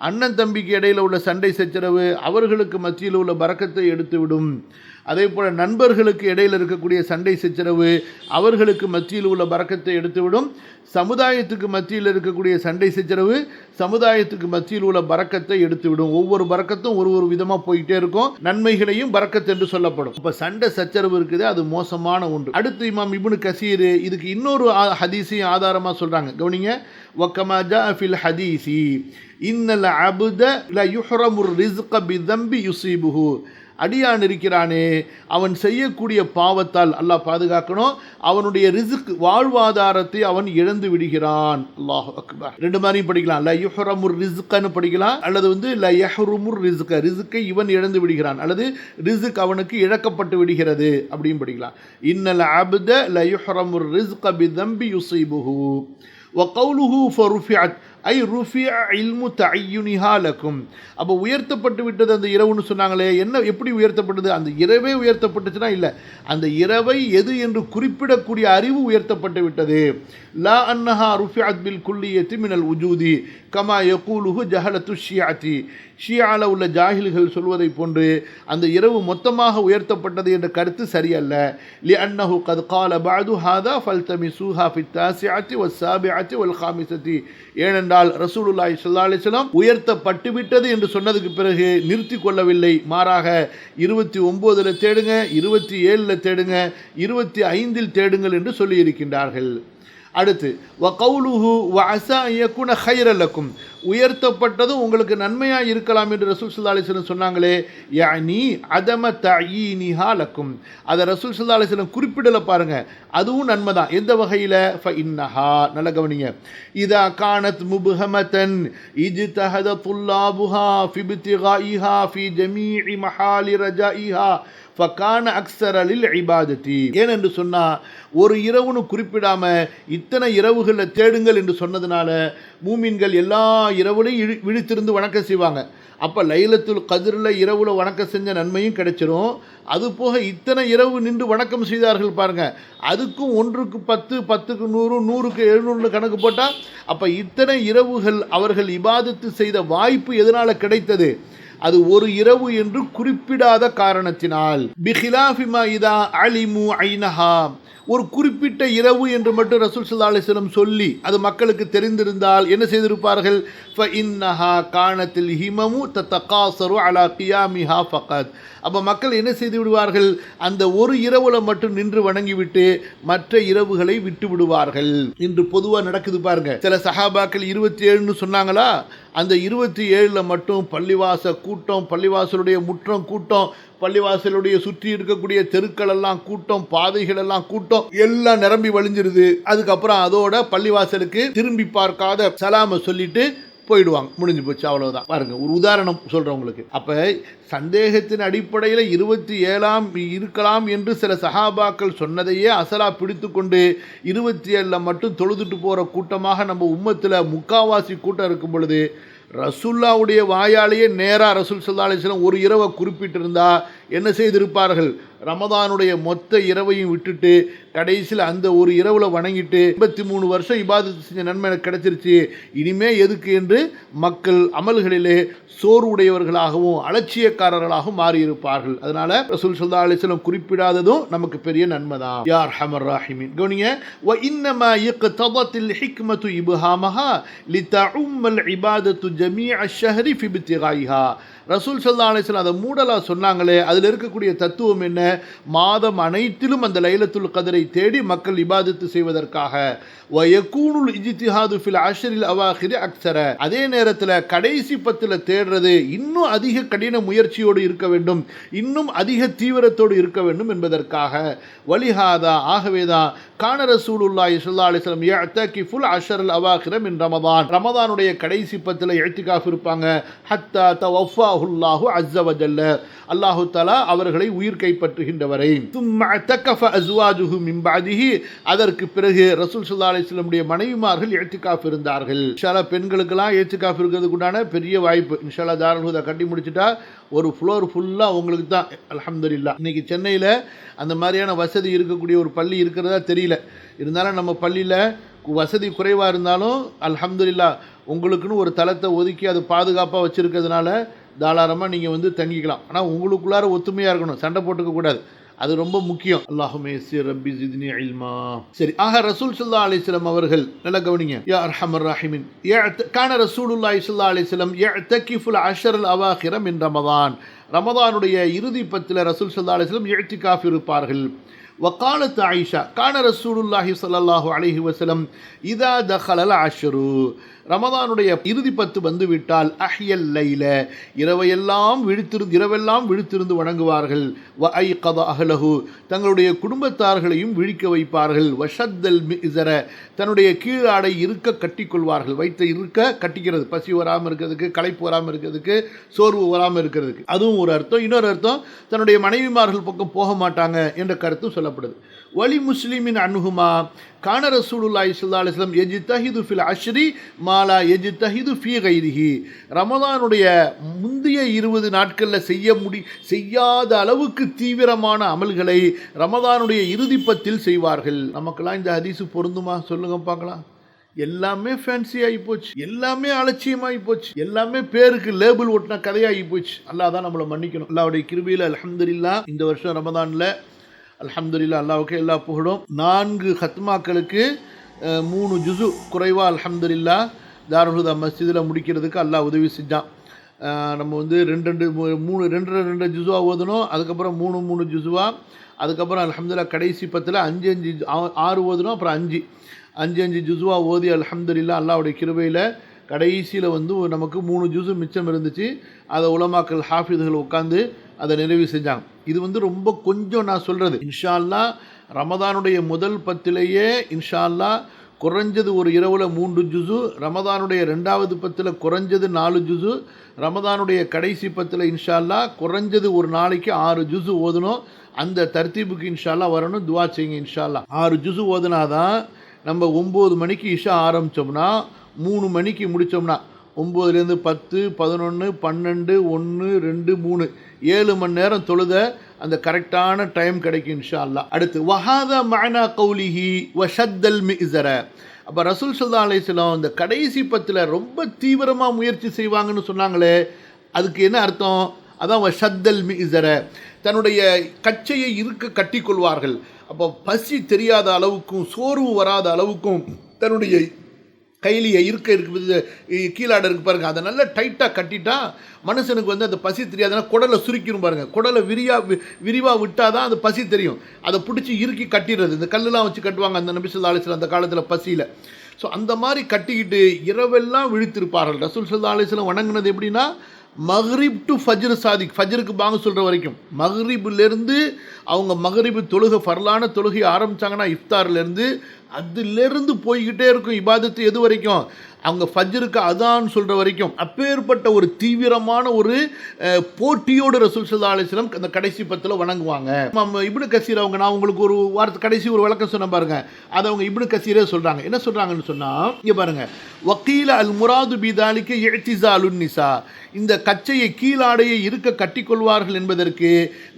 அண்ணன் தம்பிக்கு இடையில் உள்ள சண்டை சச்சரவு அவர்களுக்கு மத்தியில் உள்ள பரக்கத்தை எடுத்துவிடும். அதே போல் நண்பர்களுக்கு இடையில் இருக்கக்கூடிய சண்டை சச்சரவு அவர்களுக்கு மத்தியில் உள்ள பரக்கத்தை எடுத்துவிடும். சமுதாயத்துக்கு மத்தியில் இருக்கக்கூடிய சண்டை சச்சரவு சமுதாயத்துக்கு மத்தியில் உள்ள பரக்கத்தை எடுத்துவிடும். ஒவ்வொரு பரக்கத்தும் ஒரு விதமாக போயிட்டே இருக்கும். நன்மைகளையும் பரக்கத் என்று சொல்லப்படும். இப்போ சண்டை சச்சரவு இருக்குது, அது மோசமான ஒன்று. அடுத்து இமாம் இப்னு கசீர் இதுக்கு இன்னொரு ஹதீஸையும் ஆதாரமாக சொல்கிறாங்க. கவனிங்க. வக்கமா ஜாஅ ஃபில் ஹதீஸி இன்னல் அப்த லா யுஹ்ரமுர் ரிஸ்க பிதம்பி யுஸீபுஹு. அடியான் இருக்கிறானே அவன் செய்யக்கூடிய பாவத்தால் அல்லாஹ் பாதுகாக்கணும், அவனுடைய ரிஸ்க் வாழ்வாதாரத்தை அவன் இழந்து விடுகிறான். அல்லாஹ் அக்பர். 2 மாதிரியும் படிக்கலாம். ல யுஹ்ரமுர் ரிஸ்கன்னு படிக்கலாம், அல்லது ல யஹ்ருமுர் ரிஸ்க, ரிஸ்கை இவன் இழந்து விடுகிறான், அல்லது ரிஸ்க் அவனுக்கு இழக்கப்பட்டு விடுகிறது அப்படியும் படிக்கலாம். இன்னல் அப்த ல யுஹ்ரமுர் ரிஸ்க பிதம்பி யுஸீபுஹு வகௌலுஹு ஃபருஃபிஅத் ஐ ருஃபிஅ இல்மு தஅய்யுனிஹா லக்கும். அப்போ உயர்த்தப்பட்டு விட்டது அந்த இரவுன்னு சொன்னாங்களே, என்ன எப்படி உயர்த்தப்பட்டது? அந்த இரவே உயர்த்தப்பட்டுச்சுன்னா இல்லை, அந்த இரவை எது என்று குறிப்பிடக்கூடிய அறிவு உயர்த்தப்பட்டு விட்டது. லா அன்னஹா ருஃபிஅத் பில் குல்லியத்தி மினல் உஜூதி கமா யகூலுஹு ஜஹலத்து ஷியாத்தி. ஷியால உள்ள ஜாஹில்கள் சொல்வதை போன்று அந்த இரவு மொத்தமாக உயர்த்தப்பட்டது என்ற கருத்து சரியல்ல. லி அன்னஹு கத் கால பஅது ஹாதா ஃபல்தமிஸூஹா ஃபித் தாசிஅத்தி வஸ்ஸாபிஅத்தி வல் காமிஸத்தி. ஏனென்றால் ரசூலுல்லாஹி ஸல்லல்லாஹு அலைஹி வஸல்லம் உயர்த்தப்பட்டு விட்டது என்று சொன்னதுக்கு பிறகு நிறுத்தி கொள்ளவில்லை. மாறாக 29 தேடுங்க, 27 தேடுங்க, 25 தேடுங்கள் என்று சொல்லி இருக்கின்றார்கள். அடுத்து வகௌலுஹு வஅஸா யகுன கைரல் லக்கும். உயர்த்தப்பட்டதும் உங்களுக்கு நன்மையாக இருக்கலாம் என்று ரசூல் ஸல்லல்லாஹு அலைஹி வஸல்லம் சொன்னாங்களே, யானி அதம தயீனிஹா லக்கும். அதை ரசூல் ஸல்லல்லாஹு அலைஹி வஸல்லம் குறிப்பிடல பாருங்க, அதுவும் நன்மை தான். எந்த வகையில்? ஃபஇன்னஹா, நல்ல கவனிங்க. இதா கானத் முப்ஹமதன் இஜ்தஹத துல்லாபுஹா ஃபி இப்திகாஇஹா ஃபி ஜமீஇ மஹாலி ரஜாஇஹா ஃபகான அக்ஸர லில் இபாதத்தி. ஏனென்று சொன்னால் ஒரு இரவுன்னு குறிப்பிடாம இத்தனை இரவுகளில் தேடுங்கள் என்று சொன்னதுனால மூமின்கள் எல்லா இரவுலையும் விழித்திருந்து வணக்கம் செய்வாங்க. அப்போ லைலத்துல் கத்ரில் இரவுல வணக்கம் செஞ்ச நன்மையும் கிடைச்சிரும். அது போக இத்தனை இரவு நின்று வணக்கம் செய்தார்கள் பாருங்க, அதுக்கும் 1க்கு 10, 10க்கு 100, 100க்கு 700 கணக்கு போட்டால் அப்போ இத்தனை இரவுகள் அவர்கள் இபாதத்து செய்த வாய்ப்பு எதனால் கிடைத்தது? அது ஒரு இரவு என்று குறிப்பிடாத காரணத்தினால். பிகிலாஃபி மா இதா அலிமு ஐனஹா, ஒரு குறிப்பிட்ட இரவு என்று மட்டும் ரசூல் ஸல்லல்லாஹு அலைஹி வஸல்லம் சொல்லி அது மக்களுக்கு தெரிந்திருந்தால் என்ன செய்திருப்பார்கள்? ஃபஇன்னஹா கானத்தில் ஹிமமு ததகாஸரு அலா கியாமிஹா ஃபகத். அப்போ மக்கள் என்ன செய்து விடுவார்கள்? அந்த ஒரு இரவுல மட்டும் நின்று வணங்கிவிட்டு மற்ற இரவுகளை விட்டு விடுவார்கள். இன்று பொதுவாக நடக்குது பாருங்க. சில சஹாபாக்கள் 27ன்னு சொன்னாங்களா, அந்த 27 மட்டும் பள்ளிவாசல் கூட்டம், பள்ளிவாசலுடைய முற்றம் கூட்டம், பள்ளிவாசலுடைய சுற்றி இருக்கக்கூடிய தெருக்கள் எல்லாம் கூட்டம், பாதைகள் எல்லாம் கூட்டம், எல்லாம் நிரம்பி வழிஞ்சிருது. அதுக்கப்புறம் அதோட பள்ளிவாசலுக்கு திரும்பி பார்க்காத சலாம சொல்லிட்டு போயிடுவாங்க, முடிஞ்சு போச்சு, அவ்வளவுதான். பாருங்க, ஒரு உதாரணம் சொல்றவங்களுக்கு. அப்ப சந்தேகத்தின் அடிப்படையில் 27ஆம் இருக்கலாம் என்று சில சஹாபாக்கள் சொன்னதையே அசலா பிடித்து கொண்டு 27 மட்டும் தொழுதுட்டு போற கூட்டமாக நம்ம உம்மத்துல முக்காவாசி கூட்டம் இருக்கும் பொழுது, ரசூல்லாவுடைய வாயாலேயே நேராக ரசூல் ஸல்லல்லாஹு அலைஹி வஸல்லம் ஒரு இரவை குறிப்பிட்டிருந்தா என்ன செய்திருப்பார்கள்? ரமதானுடைய மொத்த இரவையும் விட்டுட்டு கடைசியில் அந்த ஒரு இரவுல வணங்கிட்டு 83 வருஷம் இபாதத்து செஞ்ச நன்மை எனக்கு கிடைச்சிருச்சு, இனிமே எதுக்கு என்று மக்கள் அமல்களிலே சோர்வுடையவர்களாகவும் அலட்சியக்காரர்களாகவும் மாறியிருப்பார்கள். அதனால ரசூல் ஸல்லல்லாஹு அலைஹி வஸல்லம் குறிப்பிடாததும் நமக்கு பெரிய நன்மை தான். யா அர்ஹமர் ராஹிமீன். கவனிங்க, வ இன்னமா யக்ததத்தில் ஹிக்மத்து இப்ஹாமஹா லிதஉம்மல் இபாதத்து ஜமீஅ ஷஹரி ஃபி இப்திகாயிஹா. ரசூல் ஸல்லல்லாஹு அலைஹி வஸல்லம் அதை மூடலா சொன்னாங்களே, அதில் இருக்கக்கூடிய தத்துவம் என்ன? மாதம் அனைத்திலும் அந்த லைலத்துல் கத்ரை தேடி மக்கள் இபாதத்து செய்வதற்காக. வயகூனுல் இஜ்திஹாது ஃபில் அஷ்ரில் அவாஹிர் அக்ஸர. அதே நேரத்தில் கடைசி 10 தேடுறது இன்னும் அதிக கடின முயற்சியோடு இருக்க வேண்டும், இன்னும் அதிக தீவிரத்தோடு இருக்க வேண்டும் என்பதற்காக. வலிஹாதா, ஆகவேதான் கான ரசூலுல்லாஹி ஸல்லல்லாஹு அலைஹி வஸல்லம் யஅ்தகிஃபுல் அஷ்ரல் அவாஹிர மின் ரமதான். ரமதானுடைய கடைசி 10 இஅ்திகாஃப் இருப்பாங்க. ஹத்தா தவஃபாஹுல்லாஹு அஸ்ஸ வ ஜல்ல, அல்லாஹு தஆலா அவர்களை உயிர் கைப்பற்றுகின்றவரை. தும்ம அத்தகஃப அஸ்வாஜுஹு மின் பஅதிஹி, அதற்கு பிறகு ரசூல் ஸல்லல்லாஹு அலைஹி வஸல்லம் உடைய மனைவிமார்கள் இஅ்திகாஃப் இருந்தார்கள். இன்ஷா அல்லாஹ் பெண்களுக்கெல்லாம் இஅ்திகாஃப் இருக்கிறதுக்கு உண்டான பெரிய வாய்ப்பு. இன்ஷா அல்லாஹ் தாருல் ஹுதா கட்டி முடிச்சிட்டா ஒரு ஃப்ளோர் ஃபுல்லாக உங்களுக்கு தான். அல்ஹம்துலில்லாஹ். இன்னைக்கு சென்னையில் அந்த மாதிரியான வசதி இருக்கக்கூடிய ஒரு பள்ளி இருக்கிறதா தெரியல. இருந்தாலும் நம்ம பள்ளியில் வசதி குறைவாக இருந்தாலும் அல்ஹம்துலில்லாஹ் உங்களுக்குன்னு ஒரு தளத்தை ஒதுக்கி அது பாதுகாப்பாக வச்சுருக்கிறதுனால தாராளமாக நீங்கள் தங்கிக்கலாம். ஆனால் உங்களுக்குள்ளார ஒத்துமையாக இருக்கணும், சண்டை போட்டுக்க கூடாது, அது ரொம்ப முக்கியம். அல்லாஹும்ம யஸ்ஸிர் ரப்பி ஜித்னி இல்மா. சரி, ஆக ரசூல் ஸல்லல்லாஹு அலைஹி வஸல்லம் அவர்கள் நல்லா கவனிங்க. யா அர்ஹமர் ராஹிமீன். கான ரசூலுல்லாஹி ஸல்லல்லாஹு அலைஹி வஸல்லம் யஅ்தகிஃபுல் அஷ்ரல் அவாஹிர மின் ரமதான். ரமதானுடைய இறுதி 10 ரசூல் ஸல்லல்லாஹு அலைஹி வஸல்லம் இஅ்திகாஃப் இருப்பார்கள். وقالت عائشة كان رسول الله صلى الله عليه وسلم إذا دخل العشر. ரமதானுடைய இறுதி 10 வந்து விட்டால் அஹ்யல் லைல, இரவெல்லாம் விழித்திருந்து வணங்குவார்கள். வ ஐகத அஹ்லஹு, தங்களுடைய குடும்பத்தார்களையும் விழிக்க வைப்பார்கள். வஷத்தல் மிஸர, தன்னுடைய கீழாடை இருக்க கட்டிக்கொள்வார்கள். இருக்க கட்டிக்கிறது, பசி வராமல் இருக்கிறதுக்கு, களைப்பு வராமல் இருக்கிறதுக்கு, சோர்வு வராமல் இருக்கிறதுக்கு. அதுவும் ஒரு அர்த்தம். இன்னொரு அர்த்தம், தன்னுடைய மனைவிமார்கள் பக்கம் போக மாட்டாங்க என்ற கருத்தும் சொல்லப்படுது. வலி முஸ்லிமின் அன்ஹுமா கான ரசூலுல்லாஹி ஸல்லல்லாஹு அலைஹி வஸல்லம் யஜ்தஹிது ஃபில் அஷ்ரி மா லா யஜ்தஹிது ஃபீ கைரிஹி. ரமதானுடைய முந்தைய 20 நாட்களில் செய்யாத அளவுக்கு தீவிரமான அமல்களை ரமதானுடைய இறுதி 10 செய்வார்கள். நமக்கெல்லாம் இந்த ஹதீஸ் பொருந்துமா? சொல்லுங்க பார்க்கலாம். எல்லாமே ஃபேன்சி ஆகி போச்சு, எல்லாமே அலட்சியமாகி போச்சு, எல்லாமே பேருக்கு லேபிள் ஒட்டின கதையாகி போச்சு. அல்லாஹ் தான் நம்மளை மன்னிக்கணும். அல்லாஹ்வுடைய கிருபையில் அல்ஹம்துலில்லாஹ் இந்த வருஷம் ரமதானில் அல்ஹம்துலில்லாஹ் அல்லாஹ்வுக்கு எல்லா புகழும். 4 ஹத்மாக்களுக்கு 3 ஜுசு குறைவாக அல்ஹம்துலில்லாஹ் தாருல் ஹுதா மஸ்ஜிதில் முடிக்கிறதுக்கு அல்லாஹ் உதவி செஞ்சான். நம்ம 2 ஜுசுவா ஓதணும், அதுக்கப்புறம் 3 ஜுசுவா, அதுக்கப்புறம் அல்ஹம்துலில்லாஹ் கடைசி 10 6 ஓதணும், அப்புறம் 5 ஜுசுவா ஓதி அல்ஹம்துலில்லாஹ் அல்லாஹ்வுடைய கிருபையில் கடைசியில் நமக்கு 3 ஜுசு மிச்சம் இருந்துச்சு. அதை உலமாக்கள் ஹாஃபிதுகள் உட்காந்து அதை நிறைவு செஞ்சாங்க. இது ரொம்ப கொஞ்சம் நான் சொல்கிறது. இன்ஷா அல்லாஹ் ரமதானுடைய முதல் 10 இன்ஷா அல்லாஹ் குறைஞ்சது ஒரு இரவில் 3 ஜுசு, ரமதானுடைய 2வது 10 குறைஞ்சது 4 ஜுசு, ரமதானுடைய கடைசி 10 இன்ஷா அல்லாஹ் குறைஞ்சது ஒரு நாளைக்கு 6 ஜுசு ஓதணும். அந்த தர்த்தீபுக்கு இன்ஷா அல்லாஹ் வரணும், துவா செய்யுங்க. இன்ஷா அல்லாஹ் 6 ஜுசு ஓதுனாதான் நம்ம 9 மணிக்கு இஷா ஆரம்பித்தோம்னா 3 மணிக்கு முடித்தோம்னா 9லேருந்து 10, 11, 12, 1, 2, 3 7 மணி நேரம் தொழுத அந்த கரெக்டான டைம் கிடைக்கும் இன்ஷா அல்லாஹ். அடுத்து வஹாதா மஅனா கௌலிஹி வஷத்தல் மிஸர. அப்போ ரசூல் ஸல்லல்லாஹு அலைஹி வஸல்லம் இந்த கடைசி 10 ரொம்ப தீவிரமாக முயற்சி செய்வாங்கன்னு சொன்னாங்களே, அதுக்கு என்ன அர்த்தம்? அதான் வஷத்தல் மிஸர, தன்னுடைய கச்சையை இருக்க கட்டிக்கொள்வார்கள். அப்போ பசி தெரியாத அளவுக்கும் சோர்வு வராத அளவுக்கும் தன்னுடைய கையிலேயே இருக்குது கீழாடை இருக்குது பாருங்கள், அதை நல்லா டைட்டாக கட்டிட்டா மனுஷனுக்கு அந்த பசி தெரியாதுன்னா குடலை சுருக்கிடும் பாருங்கள். குடலை விரிவாக விட்டால் தான் அந்த பசி தெரியும். அதை பிடிச்சி இறுக்கி கட்டிடுறது. இந்த கல்லுலாம் வச்சு கட்டுவாங்க அந்த நபி ஸல்லல்லாஹு அலைஹி வஸல்லம் அந்த காலத்தில் பசியில். ஸோ அந்த மாதிரி கட்டிக்கிட்டு இரவெல்லாம் விழித்திருப்பார்கள். ரசூல் ஸல்லல்லாஹு அலைஹி வஸல்லம் வணங்குனது எப்படின்னா, மக்ரிப் டு ஃபஜ்ர் சாதிக், ஃபஜ்ருக்கு பாங்கு சொல்கிற வரைக்கும், மக்ரிப்லேருந்து அவங்க மக்ரிபு தொழுகை ஃபர்லான தொழுகை ஆரம்பித்தாங்கன்னா இஃப்தார்லேருந்து அதிலிருந்து போய்கிட்டே இருக்கும் இபாதத்து. எது வரைக்கும்? அவங்க ஃபஜ்ருக்கு அதான் சொல்கிற வரைக்கும். அப்பேற்பட்ட ஒரு தீவிரமான ஒரு போட்டியோடு ரசூல் ஸல்லல்லாஹு அலைஹி வஸல்லம் அந்த கடைசி 10 வணங்குவாங்க. இப்னு கசீர் அவங்க, நான் உங்களுக்கு ஒரு வார்த்தை கடைசி ஒரு விளக்கம் சொன்ன பாருங்க, அதை அவங்க இப்னு கசீரே சொல்கிறாங்க. என்ன சொல்கிறாங்கன்னு சொன்னால், இங்கே பாருங்க, வக்கீல அல் முராது பிதாலிக்க இஅ்திஸாலுன் நிசா, இந்த கச்சையை கீழாடையை இருக்க கட்டிக்கொள்வார்கள் என்பதற்கு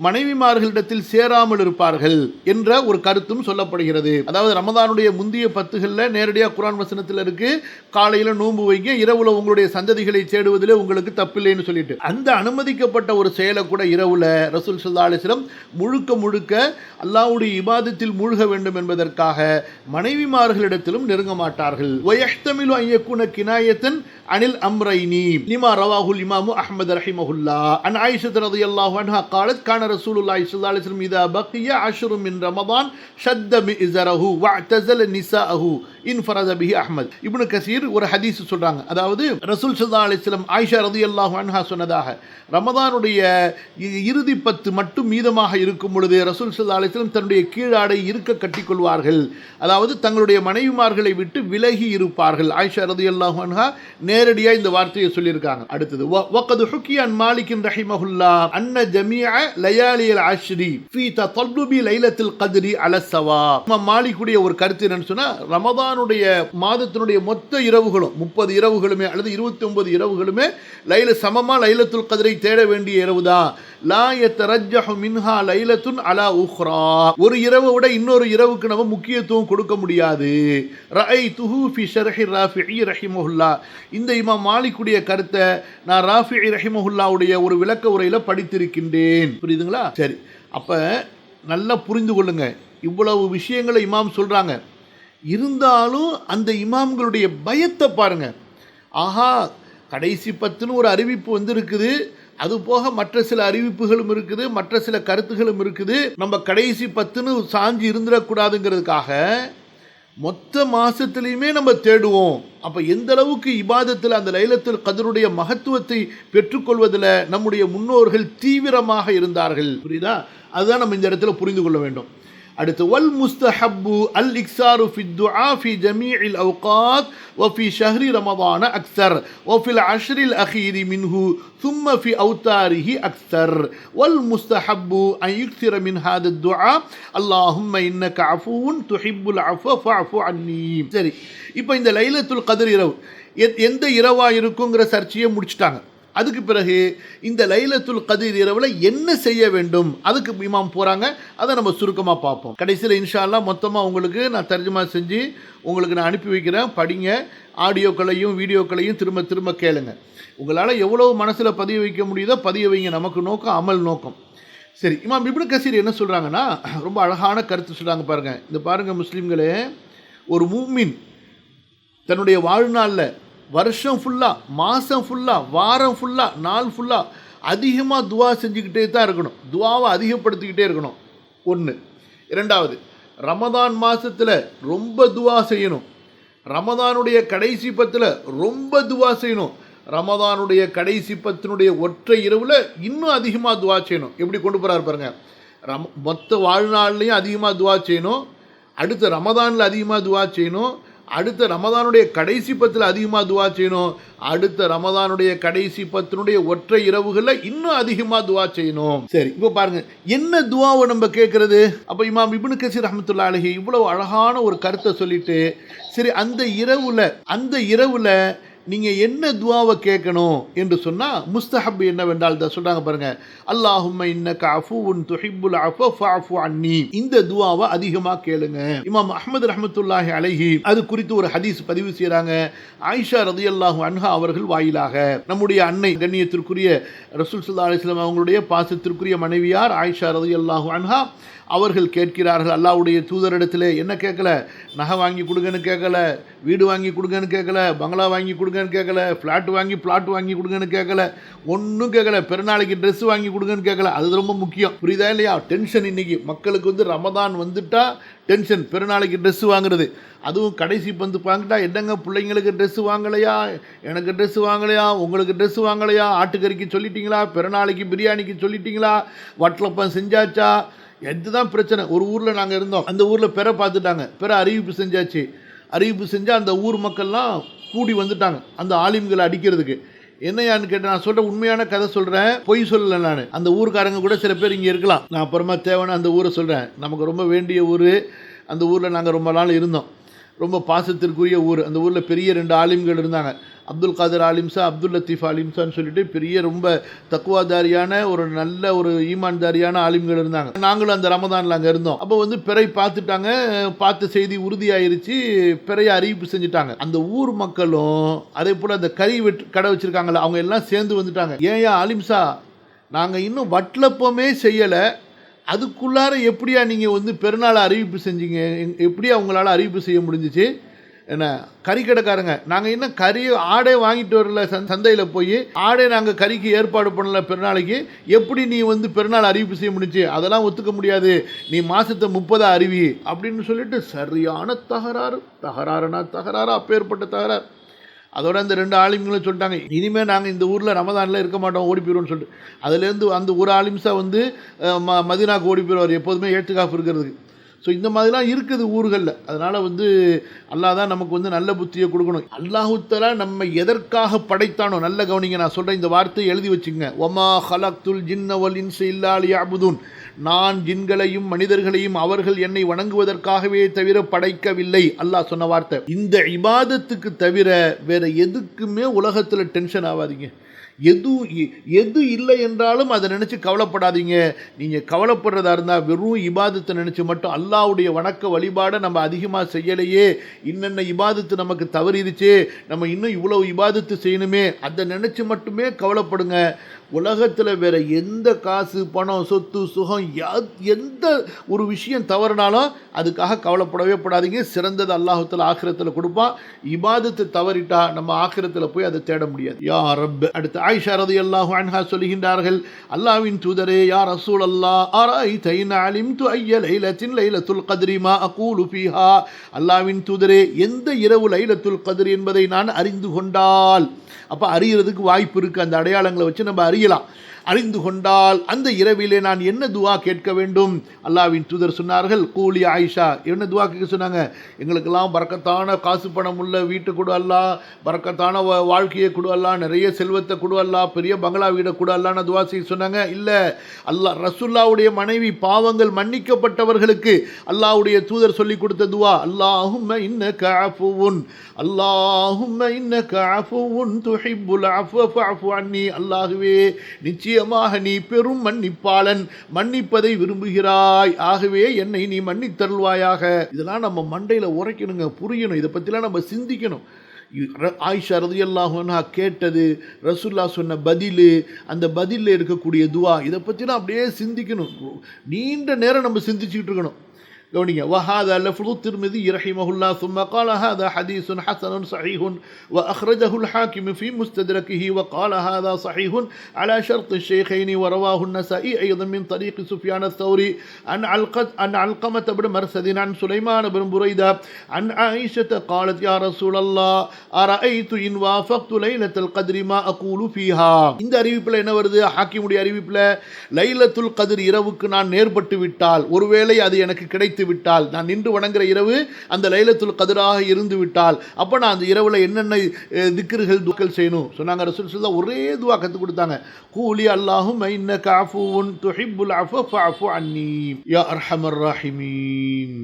மனைவிமார்களிடத்தில் சேராமல் இருப்பார்கள் என்ற ஒரு கருத்தும் சொல்லப்படுகிறது. அதாவது ரமதானுடைய முந்தைய 10களில் நேரடியாக குர்ஆன் வசனத்தில் இருக்கு, காலையில் நோன்பு வைங்க, இரவுல உங்களுடைய சந்ததிகளை தேடுவதில் உங்களுக்கு தப்பில்லைன்னு சொல்லிட்டு, அந்த அனுமதிக்கப்பட்ட ஒரு செயலை கூட இரவுல ரசூல் ஸல்லல்லாஹு அலைஹி வஸல்லம் முழுக்க அல்லாஹ்வுடைய இபாதத்தில் மூழ்க வேண்டும் என்பதற்காக மனைவிமார்களிடத்திலும் நெருங்க மாட்டார்கள். வயஹ்தமிலு அன் யகுன கினாயத்தன் அனில் அம்ரைனி லிமா ரவாஹுல் இமாமு அஹ்மத் ரஹிமஹுல்லாஹ் அன் ஆயிஷா ரலியல்லாஹு அன்ஹா قالت كان رسول الله صلى الله عليه وسلم اذا بقي 10 من رمضان شد مئزره واعتزل نساءه انفرد به அஹ்மத். இப்னு கசீர் ஒரு ஹதீஸ் சொல்றாங்க, அதாவது ரசூல் ஸல்லல்லாஹு அலைஹி வஸல்லம் ஆயிஷா ரலியல்லாஹு அன்ஹா சொன்னதாக, ரமதானுடைய இறுதி 10 மட்டும் மீதமாக இருக்கும் பொழுது ரசூல் ஸல்லல்லாஹு அலைஹி வஸல்லம் தன்னுடைய கீழாடை இருக்க கட்டிக்கொள்வார்கள், அதாவது தங்களுடைய மனைவிமார்களை விட்டு விலகி இருப்பார்கள். ஆயிஷா ரலியல்லாஹு அன்ஹா நேரடியாக இந்த வார்த்தையை சொல்லியிருக்காங்க. அடுத்தது, வகது ஹுக்கிய அன் மாலிகின் ரஹிமஹுல்லாஹ் அன்ன ஜமீஅ லயாலில் அஷ்ரி ஃபீ ததல்லுபி லைலத்துல் கத்ரி அலா ஸவா. மாலிகுடைய ஒரு கருத்து என்னன்னு சொன்னா, ரமதானுடைய மாதத்தினுடைய மொத்த இரவுகளும் 30 இரவுகளுமே அல்லது 29 இரவுகளுமே சமமா லைலத்துல் கத்ரை தேட வேண்டிய இரவு தான். லா யதரஜ்ஜஹு மின்ஹா லைலத்துன் அலா உக்ரா, ஒரு இரவை விட இன்னொரு இரவுக்கு நம்ம முக்கியத்துவம் கொடுக்க முடியாது. ரஅய்துஹு ஃபி ஷர்ஹி ராஃபிஇ ரஹிமஹுல்லாஹ், இந்த இமாம் மாலிக்குடைய கருத்தை நான் ராஃபிஇ ரஹிமஹுல்லாஹ்வுடைய ஒரு விளக்க உரையில படித்திருக்கின்றேன். புரியுதுங்களா? சரி, அப்ப நல்லா புரிந்து கொள்ளுங்க, இவ்வளவு விஷயங்களை இமாம் சொல்றாங்க, இருந்தாலும் அந்த இமாம்களுடைய பயத்தை பாருங்க. ஆஹா, கடைசி 10ன்னு ஒரு அறிவிப்பு வந்திருக்குது, அது போக மற்ற சில அறிவிப்புகளும் இருக்குது, மற்ற சில கருத்துகளும் இருக்குது, நம்ம கடைசி 10ன்னு சாஞ்சி இருந்துடக்கூடாதுங்கிறதுக்காக மொத்த மாசத்திலையுமே நம்ம தேடுவோம். அப்ப எந்த அளவுக்கு இபாதத்தில் அந்த லைலத்துல் கத்ருடைய மகத்துவத்தை பெற்றுக்கொள்வதில் நம்முடைய முன்னோர்கள் தீவிரமாக இருந்தார்கள். புரியுதா? அதுதான் நம்ம இந்த இடத்துல புரிந்து கொள்ள வேண்டும். அடுத்து, வல் முஸ்தஹப்பு அல் இக்ஸாரு ஃபி துஆ ஃபி ஜமீஇல் அவ்காத் வ ஃபி ஷஹ்ரி ரமதான் அக்ஸர் வ ஃபில் அஷ்ரில் அഖീரி மின்ஹு ثم في أوتاره أكثر والمستحب أن يكثر من هذا الدعاء اللهم إنك عفو تحب العفو فاعف عني. சரி, இப்போ இந்த லைலத்துல் கத்ர் இரவு எந்த இரவா இருக்குங்கிற சர்ச்சையை முடிச்சிட்டாங்க. அதுக்கு பிறகு இந்த லைலத்துல் கத்ர் இரவில் என்ன செய்ய வேண்டும் அதுக்கு இமாம் போகிறாங்க. அதை நம்ம சுருக்கமாக பார்ப்போம். கடைசியில் இன்ஷா அல்லாஹ் மொத்தமாக உங்களுக்கு நான் தர்ஜுமா செஞ்சு உங்களுக்கு நான் அனுப்பி வைக்கிறேன். படிங்க, ஆடியோக்களையும் வீடியோக்களையும் திரும்ப திரும்ப கேளுங்க. உங்களால் எவ்வளோ மனசில் பதிய வைக்க முடியுதோ பதிய வைங்க. நமக்கு நோக்கம் அமல் நோக்கம். சரி, இமாம் இப்னு கசீர் என்ன சொல்கிறாங்கன்னா, ரொம்ப அழகான கருத்து சொல்கிறாங்க பாருங்க. இந்த பாருங்க முஸ்லீம்களே, ஒரு மூமின் தன்னுடைய வாழ்நாளில் வருஷம் ஃபுல்லாக, மாதம் ஃபுல்லாக, வாரம் ஃபுல்லாக, நாள் ஃபுல்லாக அதிகமாக துவா செஞ்சுக்கிட்டே தான் இருக்கணும். துவாவை அதிகப்படுத்திக்கிட்டே இருக்கணும். ஒன்று. இரண்டாவது, ரமதான் மாதத்தில் ரொம்ப துவா செய்யணும். ரமதானுடைய கடைசி 10ல் ரொம்ப துவா செய்யணும். ரமதானுடைய கடைசி 10னுடைய ஒற்றை இரவில் இன்னும் அதிகமாக துவா செய்யணும். எப்படி கொண்டு போகிறார் பாருங்க. மொத்த வாழ்நாள்லையும் அதிகமாக துவா செய்யணும், அடுத்த ரமதானில் அதிகமாக துவா செய்யணும், அடுத்த ரமதானுடைய கடைசி 10ல் அதிகமாக துவா செய்யணும், அடுத்த ரமதானுடைய கடைசி 10னுடைய ஒற்றை இரவுகளில் இன்னும் அதிகமாக துவா செய்யணும். சரி, இப்போ பாருங்க என்ன துவாவை நம்ம கேட்கறது. அப்போ இமாம் இப்னு கசீர் ரஹ்மத்துல்லாஹி அலைஹி இவ்வளவு அழகான ஒரு கருத்தை சொல்லிட்டு, சரி அந்த இரவுல நீங்கள் என்ன துவாவை கேட்கணும் என்று சொன்னால் முஸ்தஹப் என்னவென்றால் இதை சொல்கிறாங்க பாருங்க. அல்லாஹும்ம இன்னக அஃபூவுன் துஹிப்புல் அஃவ ஃபஅஃபு அன்னி, இந்த துவாவை அதிகமாக கேளுங்க. இமாம் அஹ்மத் ரஹ்மத்துல்லாஹி அலைஹி அது குறித்து ஒரு ஹதீஸ் பதிவு செய்கிறாங்க. ஆயிஷா ரலியல்லாஹு அன்ஹா அவர்கள் வாயிலாக நம்முடைய அன்னை கண்ணியத்திற்குரிய ரசூல் ஸல்லல்லாஹு அலைஹி வஸல்லம் அவங்களுடைய பாசத்திற்குரிய மனைவியார் ஆயிஷா ரலியல்லாஹு அன்ஹா அவர்கள் கேட்கிறார்கள் அல்லாஹ்வுடைய தூதரிடத்தில். என்ன கேட்கல? நகை வாங்கி கொடுங்கன்னு கேட்கல, வீடு வாங்கி கொடுங்கன்னு கேட்கல, பங்களா வாங்கி கொடுங்கன்னு கேட்கல, பிளாட் வாங்கி கொடுங்கன்னு கேட்கல, ஒன்றும் கேட்கல. பெருநாளைக்கு ட்ரெஸ் வாங்கி கொடுங்கன்னு கேட்கல. அது ரொம்ப முக்கியம். புரியுதா இல்லையா? டென்ஷன் இன்னைக்கு மக்களுக்கு ரமதான் வந்துட்டா டென்ஷன். பெருநாளைக்கு ட்ரெஸ் வாங்குறது, அதுவும் கடைசி பந்து வாங்கிட்டா என்னங்க பிள்ளைங்களுக்கு ட்ரெஸ்ஸு வாங்கலையா, எனக்கு ட்ரெஸ்ஸு வாங்கலையா, உங்களுக்கு ட்ரெஸ்ஸு வாங்கலையா, ஆட்டுக்கறிக்கு சொல்லிட்டீங்களா, பெருநாளைக்கு பிரியாணிக்கு சொல்லிட்டீங்களா, வட்டலப்பம் செஞ்சாச்சா, இதுதான் பிரச்சனை. ஒரு ஊரில் நாங்கள் இருந்தோம், அந்த ஊரில் பெற பார்த்துட்டாங்க, பெற அறிவிப்பு செஞ்சாச்சு. அறிவிப்பு செஞ்சால் அந்த ஊர் மக்கள்லாம் கூடி வந்துட்டாங்க அந்த ஆலிம்களை அடிக்கிறதுக்கு. என்னையான்னு கேட்டேன். நான் சொல்கிறேன், உண்மையான கதை சொல்கிறேன், பொய் சொல்லலை நான். அந்த ஊருக்காரங்க கூட சில பேர் இங்கே இருக்கலாம், நான் அப்புறமா தேவைன்னு அந்த ஊரை சொல்கிறேன். நமக்கு ரொம்ப வேண்டிய ஊர், அந்த ஊரில் நாங்கள் ரொம்ப நாள் இருந்தோம், ரொம்ப பாசத்திற்குரிய ஊர். அந்த ஊரில் பெரிய 2 ஆலிம்கள் இருந்தாங்க, அப்துல் காதர் ஆலிம்சா, அப்துல் லத்தீஃப் ஆலிம்சான்னு சொல்லிட்டு பெரிய ரொம்ப தக்குவாதாரியான ஒரு நல்ல ஒரு ஈமான்தாரியான ஆலிம்கள் இருந்தாங்க. நாங்களும் அந்த ரமதானில் அங்கே இருந்தோம். அப்போ பிறை பார்த்துட்டாங்க, பார்த்த செய்தி உறுதியாயிருச்சு, பிறையை அறிவிப்பு செஞ்சுட்டாங்க. அந்த ஊர் மக்களும் அதே போல் அந்த கறி கடை வச்சுருக்காங்களே அவங்க எல்லாம் சேர்ந்து வந்துட்டாங்க. ஏன் ஆலிம்சா, நாங்கள் இன்னும் வட்டலப்பமே செய்யலை, அதுக்குள்ளார எப்படியா நீங்கள் பெருநாள் அறிவிப்பு செஞ்சீங்க, எப்படியா உங்களால் அறிவிப்பு செய்ய முடிஞ்சிச்சு? என்ன கறிக்கடைக்காரங்க, நாங்கள் இன்னும் கறி ஆடே வாங்கிட்டு வரல, சந்தையில் போய் ஆடே நாங்கள் கறிக்கு ஏற்பாடு பண்ணல பெருநாளைக்கு, எப்படி நீ பெருநாள் அறிவிப்பு செய்ய முடிஞ்சு? அதெல்லாம் ஒத்துக்க முடியாது, நீ மாதத்தை 30 அறிவி அப்படின்னு சொல்லிட்டு சரியான தகராறு, அப்பேற்பட்ட தகராறு. அதோட அந்த 2 ஆலிம்களும் சொல்லிட்டாங்க, இனிமேல் நாங்கள் இந்த ஊரில் ரமதானில் இருக்க மாட்டோம், ஓடி போயிடுவோம்னு சொல்லிட்டு. அதுலேருந்து அந்த ஒரு ஆலிம்சா மதீனாவுக்கு ஓடி போயிடுவார், எப்போதுமே ஏத்துக்காஃப் இருக்கிறதுக்கு. ஸோ இந்த மாதிரிலாம் இருக்குது ஊர்களில். அதனால் அல்லாஹ் தான் நமக்கு நல்ல புத்தியை கொடுக்கணும். அல்லாஹு தஆலா நம்ம எதற்காக படைத்தானோ, நல்ல கவனிங்க, நான் சொல்கிறேன் இந்த வார்த்தையை எழுதி வச்சுங்க. ஒமா ஹலக்துல் ஜின்ன வல் இன்ஸ இல்லா லியஅ்புதூன், நான் ஜின்களையும் மனிதர்களையும் அவர்கள் என்னை வணங்குவதற்காகவே தவிர படைக்கவில்லை. அல்லாஹ் சொன்ன வார்த்தை. இந்த இபாதத்துக்கு தவிர வேற எதுக்குமே உலகத்தில் டென்ஷன் ஆகாதீங்க. எது இல்லை என்றாலும் அதை நினச்சி கவலைப்படாதீங்க. நீங்கள் கவலைப்படுறதா இருந்தால் வெறும் இபாதத்தை நினச்சி மட்டும், அல்லாஹ்வுடைய வணக்க வழிபாடை நம்ம அதிகமாக செய்யலையே, இன்னென்ன இபாதத்து நமக்கு தவறிடுச்சு, நம்ம இன்னும் இவ்வளவு இபாதத்து செய்யணுமே, அதை நினச்சி மட்டுமே கவலைப்படுங்க. உலகத்தில் வேற எந்த காசு பணம் சொத்து சுகம் எந்த ஒரு விஷயம் தவறினாலும் அதுக்காக கவலைப்படவே படாதீங்க. சிறந்தது அல்லாஹ் தஆலா ஆখিরাத்தில் கொடுப்பான். இபாதத்தை தவறிட்டா நம்ம ஆখিরাத்தில் போய் அதை தேட முடியாது. யா ரப். அடுத்து ஆயிஷா ரலியல்லாஹு அன்ஹா சொல்கின்றார்கள், அல்லாஹ்வின் தூதரே, யா ரசூலல்லாஹ், அரைத இன் அலிம்து ஐய லைலத்தின் லைலத்துல் கத்ரி மா அகூலு ஃபீஹா, அல்லாஹ்வின் தூதரே, எந்த இரவு லைலத்துல் கத்ர் என்பதை நான் அறிந்து கொண்டால், அப்போ அறியறதுக்கு வாய்ப்பு இருக்குது, அந்த அடையாளங்களை வச்சு நம்ம அறியலாம். அறிந்து கொண்டால் அந்த இரவிலே நான் என்ன துவா கேட்க வேண்டும்? அல்லாஹ்வின் தூதர் சொன்னார்கள், கூலி ஆயிஷா, என்ன துவா கேட்க சொன்னாங்க? எங்களுக்கெல்லாம் பரக்கத்தான காசு பணம் உள்ள வீட்டு கொடு அல்லாஹ், பரக்கத்தான வாழ்க்கையை கொடு அல்லாஹ், நிறைய செல்வத்தை கொடு அல்லாஹ், பெரிய பங்களா வீடை கொடு அல்லாஹ்னு துவா செய்ய சொன்னாங்க. இல்லை, அல்லாஹ் ரசூலுல்லாஹ்வுடைய மனைவி பாவங்கள் மன்னிக்கப்பட்டவர்களுக்கு அல்லாஹ்வுடைய தூதர் சொல்லி கொடுத்த துவா, அல்லாஹும்ம இன்னக அஃபுவுன், அல்லாஹும்ம இன்னக அஃபுவுன் துஹிப்புல் அஃவ ஃபஅஃபு அன்னி, அல்லாஹ்வே நிச்சயமாக நீ பெரும் மன்னிப்பாளன், மன்னிப்பதை விரும்புகிறாய், ஆகவே என்னை நீ மன்னித்தருள்வாயாக. இதெல்லாம் நம்ம மண்டையில் உரைக்கணுங்க, புரியணும், இதை பற்றிலாம் நம்ம சிந்திக்கணும். ஆயிஷா ரலியல்லாஹு அன்ஹா கேட்டது, ரசூலுல்லாஹ் சொன்ன பதில், அந்த பதிலில் இருக்கக்கூடிய துவா, இதை பற்றிலாம் அப்படியே சிந்திக்கணும். நீண்ட நேரம் நம்ம சிந்திச்சுக்கிட்டு இருக்கணும். கவனிங்க. وهذا لفظ الترمذي رحمه الله ثم قال هذا حديث حسن صحيح وأخرجه الحاكم في مستدركه وقال هذا صحيح على شرط الشيخين ورواه النسائي أيضا من طريق سفيان الثوري عن علقمة بن مرثد عن سليمان بن بريدة عن عائشة قالت يا رسول الله أرأيت إن وافقت ليلة القدر ما أقول فيها. இந்த அறிவிப்பில் என்ன வருது? ஹாக்கிமுடைய அறிவிப்பில் லைலத்துல் கத்ர் இரவுக்கு நான் நேர்பட்டு விட்டால், ஒருவேளை அது எனக்கு கிடைத்து விட்டால், நான் நின்று வணங்குற இரவு அந்த லைலத்துல் கத்ராக இருந்து விட்டால், அப்போ நான் அந்த இரவுல என்னென்ன திக்ர்கள் துக்கள் செய்யணும் சொன்னாங்க. ரசூல் ஸல்லல்லாஹு ஒரே துவா கற்றுக் கொடுத்தாங்க. கூலி அல்லாஹும்ம இன்னக அஃபுவுன் துஹிப்புல் அஃவ ஃபஅஃபு அன்னி யா அர்ஹமர் ராஹிமீன்.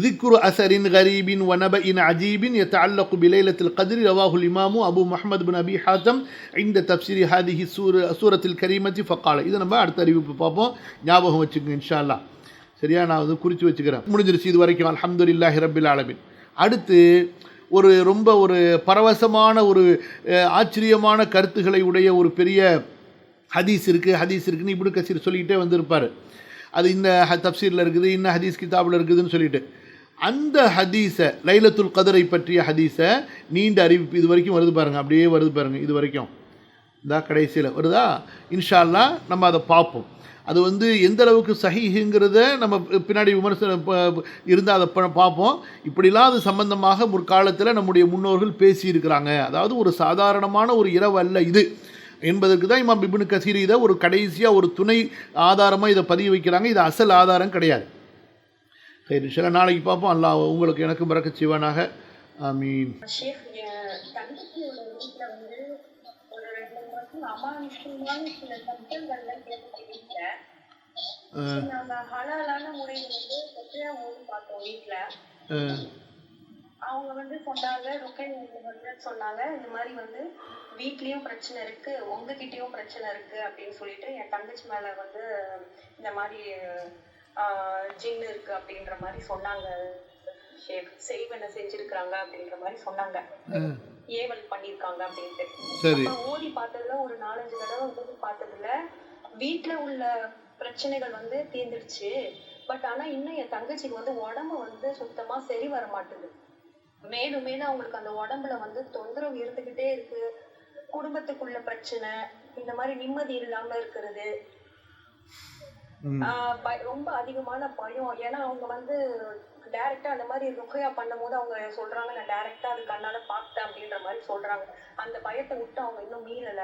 ذكر أثر غريب ونبأ عجيب يتعلق بليلة القدر رواه الإمام أبو محمد بن أبي حاتم عند تفسير هذه السورة الكريمة فقال. இதை நம்ம அடுத்த அறிவிப்பு பார்ப்போம், ஞாபகம் வச்சுக்கோங்க இன்ஷா அல்லாஹ். சரியா? நான் குறித்து வச்சுக்கிறேன். முடிஞ்சிருச்சு இது வரைக்கும். அல்ஹம்துலில்லாஹி ரப்பில் ஆலமீன். அடுத்து ரொம்ப பரவசமான ஆச்சரியமான கருத்துக்களை உடைய ஒரு பெரிய ஹதீஸ் இருக்குன்னு இப்னு கஸீர் சொல்லிக்கிட்டே வந்திருப்பார். அது இந்த தப்சீரில் இருக்குது, இன்ன ஹதீஸ் கிதாபில் இருக்குதுன்னு சொல்லிட்டு அந்த ஹதீஸை லைலத்துல் கதரை பற்றிய ஹதீஸை நீண்ட அறிவிப்பு இது வரைக்கும் வருது பாருங்கள், அப்படியே வருது பாருங்கள், இது வரைக்கும் இந்த கடைசியில் வருதா. இன்ஷா அல்லாஹ் நம்ம அதை பார்ப்போம். அது வந்து எந்த அளவுக்கு சஹீஹுங்கிறத நம்ம பின்னாடி விமர்சனம் இருந்தால் அதை பார்ப்போம். இப்படிலாம் அது சம்பந்தமாக முற்காலத்தில் நம்முடைய முன்னோர்கள் பேசியிருக்கிறாங்க. அதாவது ஒரு சாதாரணமான ஒரு இரவு அல்ல இது என்பதற்கு தான் இமாம் இப்னு கசீர் இதை ஒரு கடைசியாக ஒரு துணை ஆதாரமாக இதை பதிவு வைக்கிறாங்க. இது அசல் ஆதாரம் கிடையாது. சரி, சில நாளைக்கு பார்ப்போம். அல்லாஹ் உங்களுக்கு எனக்கு பரக்கத் செய்வானாக. ஆமீன். அவங்க வந்து சொன்னாங்க, சொன்னாங்க இந்த மாதிரி வந்து வீட்லயும் பிரச்சனை இருக்கு, உங்ககிட்டயும் பிரச்சனை இருக்கு அப்படின்னு சொல்லிட்டு என் தங்கச்சி மேல வந்து இந்த மாதிரி ஜின்னு இருக்கு அப்படின்ற மாதிரி சொன்னாங்க. செய்வன செஞ்சிருக்காங்க அப்படின்ற மாதிரி சொன்னாங்க, ஏவல் பண்ணிருக்காங்க அப்படின்ட்டு. ஓதி பார்த்ததுல ஒரு 4-5 தடவை ஓதி பார்த்ததுல வீட்டுல உள்ள பிரச்சனைகள் வந்து தீர்ந்துடுச்சு. பட் ஆனா இன்னும் என் தங்கச்சிக்கு வந்து உடம்பு வந்து சுத்தமா சரி வர மாட்டுது. மேலும் மேலும் அவங்களுக்கு அந்த உடம்புல வந்து தொந்தரவு இருந்துகிட்டே இருக்கு. குடும்பத்துக்குள்ள பிரச்சனை, இந்த மாதிரி நிம்மதி இல்லாம இருக்கிறது, ரொம்ப அதிகமான பயம். ஏன்னா அவங்க வந்து டைரக்டா அந்த மாதிரி ருக்கையா பண்ணும் போது அவங்க சொல்றாங்க, நான் டைரக்டா அது கண்ணால பார்த்தேன் அப்படின்ற மாதிரி சொல்றாங்க. அந்த பயத்தை விட்டு அவங்க இன்னும் மீறல.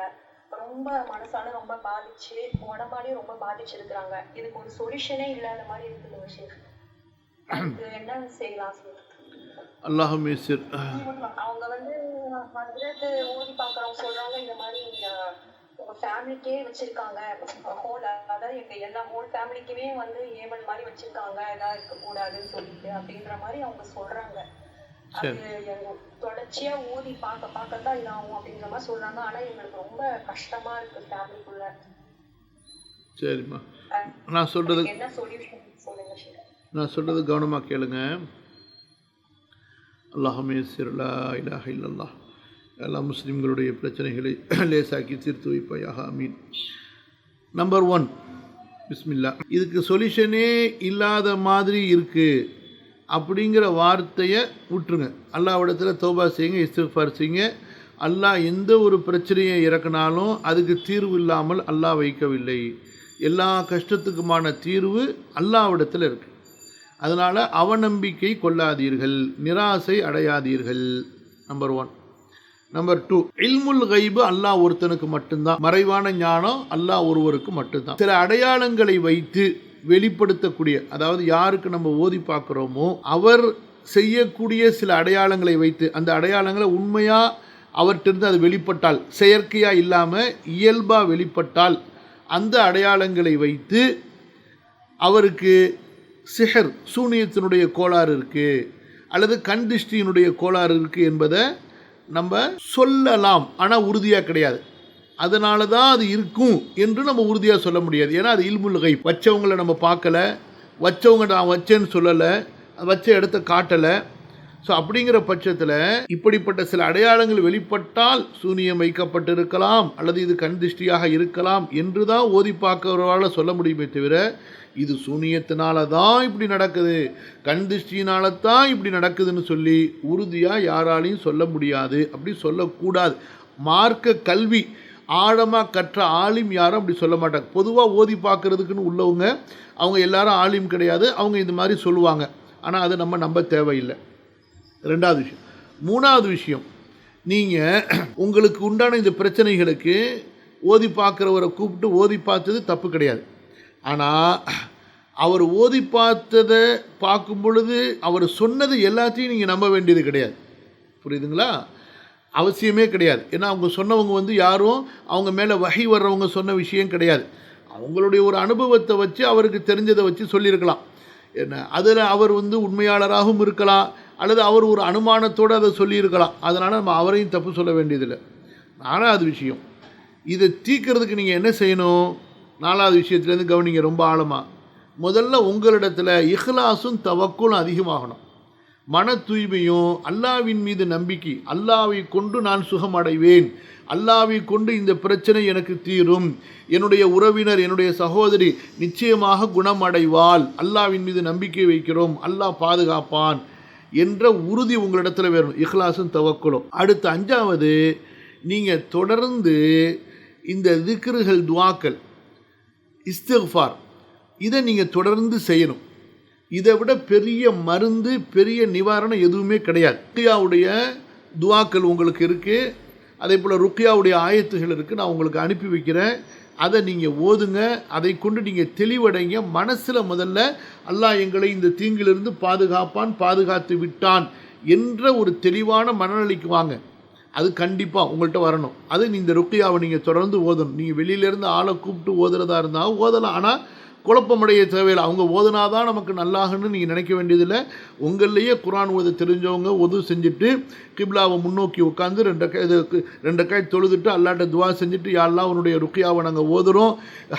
ரொம்ப மனசால ரொம்ப பாதிச்சு, உடம்பாலையும் ரொம்ப பாதிச்சிருக்கிறாங்க. இதுக்கு ஒரு சொல்யூஷனே இல்லாத மாதிரி இருக்குது விஷயம். அதுக்கு என்ன செய்யலாம் சார்? அல்லாஹும் அவங்க வந்து ஓதி பாக்குறவங்க சொல்றாங்க, இந்த மாதிரி உங்க ஃபேமிலிக்கே வச்சிருக்காங்க, அதாவது எங்க எல்லா ஹோல் ஃபேமிலிக்குமே வந்து ஏவல் மாதிரி வச்சிருக்காங்க, எதாவது இருக்கக்கூடாதுன்னு சொல்லிட்டு அப்படின்ற மாதிரி அவங்க சொல்றாங்க. அது தொடர்ச்சியா ஓதி பார்க்கதான் இதாகும் அப்படின்ற மாதிரி சொல்றாங்க. ஆனா எங்களுக்கு ரொம்ப கஷ்டமா இருக்கு ஃபேமிலிக்குள்ள. சரிம்மா, நான் சொல்றது என்ன சொல்யூஷன் சொல்லுங்க. நான் சொல்றது கவனமா கேளுங்க. அல்லாஹுமே லா இலாஹ இல்லல்லாஹ், எல்லா முஸ்லீம்களுடைய பிரச்சனைகளை லேசாக்கி தீர்த்து வைப்பாயாக. ஆமீன். நம்பர் 1, பிஸ்மில்லா. இதுக்கு சொல்யூஷனே இல்லாத மாதிரி இருக்குது அப்படிங்கிற வார்த்தையை விட்டுருங்க. அல்லாஹ்விடத்தில் தௌபா செய்யுங்க, இஸ்திக்ஃபார் செய்யுங்க. அல்லாஹ் எந்த ஒரு பிரச்சனையை இறக்குனாலும் அதுக்கு தீர்வு இல்லாமல் அல்லாஹ் வைக்கவில்லை. எல்லா கஷ்டத்துக்குமான தீர்வு அல்லாஹ்விடத்தில் இருக்குது. அதனால் அவநம்பிக்கை கொள்ளாதீர்கள், நிராசை அடையாதீர்கள். நம்பர் 1. நம்பர் 2, இல்முல் கைபு அல்லாஹ் ஒருத்தனுக்கு மட்டும்தான். மறைவான ஞானம் அல்லாஹ் ஒருவருக்கு மட்டும்தான். சில அடையாளங்களை வைத்து வெளிப்படுத்தக்கூடிய, அதாவது யாருக்கு நம்ம ஓதி பார்க்குறோமோ அவர் செய்யக்கூடிய சில அடையாளங்களை வைத்து, அந்த அடையாளங்களை உண்மையாக அவர்கிட்ட அது வெளிப்பட்டால், செயற்கையாக இல்லாமல் இயல்பாக வெளிப்பட்டால், அந்த அடையாளங்களை வைத்து அவருக்கு சிஹர் சூனியத்தினுடைய கோளாறு இருக்குது அல்லது கண் திருஷ்டியினுடைய கோளாறு இருக்குது என்பதை நம்ம சொல்லலாம். ஆனால் உறுதியாக கிடையாது. அதனால தான் அது இருக்கும் என்று நம்ம உறுதியாக சொல்ல முடியாது. ஏன்னா அது இல்முல் கைப். வச்சவங்களை நம்ம பார்க்கல, வச்சவங்க நான் வச்சேன்னு சொல்லலை, வச்ச இடத்த காட்டலை. ஸோ அப்படிங்கிற பட்சத்தில் இப்படிப்பட்ட சில அடையாளங்கள் வெளிப்பட்டால் சூனியம் வைக்கப்பட்டிருக்கலாம் அல்லது இது கண் திருஷ்டியாக இருக்கலாம் என்று தான் ஓதி பார்க்கிறவரால் சொல்ல முடியுமே தவிர, இது சூனியத்தினால தான் இப்படி நடக்குது, கண் திருஷ்டியினால தான் இப்படி நடக்குதுன்னு சொல்லி உறுதியாக யாராலையும் சொல்ல முடியாது. அப்படி சொல்லக்கூடாது. மார்க்க கல்வி ஆழமாக கற்ற ஆலிம் யாரும் அப்படி சொல்ல மாட்டாங்க. பொதுவாக ஓதி பார்க்குறதுக்குன்னு உள்ளவங்க அவங்க எல்லாரும் ஆலிம் கிடையாது. அவங்க இந்த மாதிரி சொல்லுவாங்க. ஆனால் அதை நம்ம நம்ப தேவையில்லை. 2வது விஷயம். 3வது விஷயம், நீங்கள் உங்களுக்கு உண்டான இந்த பிரச்சனைகளுக்கு ஓதி பார்க்குறவரை கூப்பிட்டு ஓதி பார்த்தது தப்பு கிடையாது. ஆனால் அவர் ஓதி பார்த்ததை பார்க்கும் பொழுது அவர் சொன்னது எல்லாத்தையும் நீங்கள் நம்ப வேண்டியது கிடையாது. புரியுதுங்களா? அவசியமே கிடையாது. ஏன்னா அவங்க சொன்னவங்க வந்து யாரும் அவங்க மேலே வகை வர்றவங்க சொன்ன விஷயம் கிடையாது. அவங்களுடைய ஒரு அனுபவத்தை வச்சு அவருக்கு தெரிஞ்சதை வச்சு சொல்லியிருக்கலாம். என்ன அதில் அவர் வந்து உண்மையாளராகவும் இருக்கலாம் அல்லது அவர் ஒரு அனுமானத்தோடு அதை சொல்லியிருக்கலாம். அதனால் நம்ம அவரையும் தப்பு சொல்ல வேண்டியதில்லை. 4வது விஷயம், இதை தீர்க்கிறதுக்கு நீங்கள் என்ன செய்யணும்? 4வது விஷயத்துலேருந்து கவனிங்க ரொம்ப ஆழமாக. முதல்ல உங்களிடத்தில் இஹ்லாஸும் தவக்குலும் அதிகமாகணும். மன தூய்மையும் அல்லாஹ்வின் மீது நம்பிக்கை, அல்லாஹ்வை கொண்டு நான் சுகம் அடைவேன், அல்லாஹ்வை கொண்டு இந்த பிரச்சனை எனக்கு தீரும், என்னுடைய உறவினர் என்னுடைய சகோதரி நிச்சயமாக குணமடைவாள், அல்லாஹ்வின் மீது நம்பிக்கை வைக்கிறோம், அல்லாஹ் பாதுகாப்பான் என்ற உறுதி உங்களிடத்தில் வேணும். இஹ்லாஸும் தவக்குலும். அடுத்து 5வது, நீங்கள் தொடர்ந்து இந்த திக்ருகள், துஆக்கள், இஸ்திக்ஃபார் இதை நீங்கள் தொடர்ந்து செய்யணும். இதை விட பெரிய மருந்து, பெரிய நிவாரணம் எதுவுமே கிடையாது. ருக்கியாவுடைய துஆக்கள் உங்களுக்கு இருக்குது, அதே போல் ருக்கியாவுடைய ஆயத்துகள் இருக்குது, நான் உங்களுக்கு அனுப்பி வைக்கிறேன். அதை நீங்கள் ஓதுங்க. அதை கொண்டு நீங்கள் தெளிவடைங்க. மனசில் முதல்ல அல்லாஹ் எங்களை இந்த தீங்கிலிருந்து பாதுகாப்பான், பாதுகாத்து விட்டான் என்ற ஒரு தெளிவான மனநிலைக்கு வாங்க. அது கண்டிப்பாக உங்கள்கிட்ட வரணும். அது இந்த ருக்கியாவை நீங்கள் தொடர்ந்து ஓதணும். நீங்கள் வெளியிலேருந்து ஆளை கூப்பிட்டு ஓதுறதா இருந்தால் ஓதலாம், ஆனால் குழப்பமடைய தேவையில்லை. அவங்க ஓதுனாதான் நமக்கு நல்லாகணும்னு நீங்கள் நினைக்க வேண்டியதில்லை. உங்கள்லேயே குர்ஆன் ஓத தெரிஞ்சவங்க ஒது செஞ்சுட்டு கிப்லாவை முன்னோக்கி உட்காந்து 2 காய் தொழுதுட்டு அல்லாட்ட துவா செஞ்சுட்டு, யா அல்லாஹ் உன்னுடைய ருக்கியாவை நாங்கள் ஓதுகிறோம்,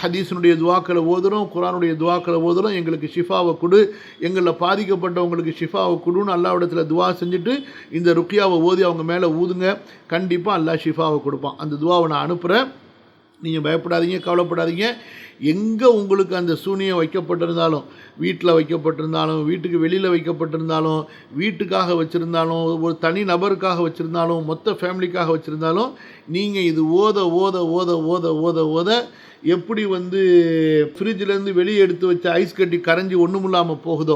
ஹதீஸினுடைய துவாக்களை ஓதுகிறோம், குர்ஆனுடைய துவாக்களை ஓதுகிறோம், எங்களுக்கு ஷிஃபாவை கொடு, எங்களில் பாதிக்கப்பட்டவங்களுக்கு ஷிஃபாவை கொடுன்னு அல்லாஹ்விடத்தில் துவா செஞ்சுட்டு இந்த ருக்கியாவை ஓதி அவங்க மேலே ஊதுங்க. கண்டிப்பாக அல்லாஹ் ஷிஃபாவை கொடுப்பான். அந்த துவாவை நான் அனுப்புகிறேன். நீங்கள் பயப்படாதீங்க, கவலைப்படாதீங்க. எங்கே உங்களுக்கு அந்த சூனியம் வைக்கப்பட்டிருந்தாலும், வீட்டில் வைக்கப்பட்டிருந்தாலும், வீட்டுக்கு வெளியில் வைக்கப்பட்டிருந்தாலும், வீட்டுக்காக வச்சுருந்தாலும், ஒரு தனி நபருக்காக வச்சுருந்தாலும், மொத்த ஃபேமிலிக்காக வச்சுருந்தாலும், நீங்கள் இது ஓத ஓத ஓத ஓத ஓத ஓத எப்படி ஃப்ரிட்ஜிலேருந்து வெளியே எடுத்து வச்ச ஐஸ் கட்டி கரைஞ்சி ஒன்றுமில்லாமல் போகுதோ,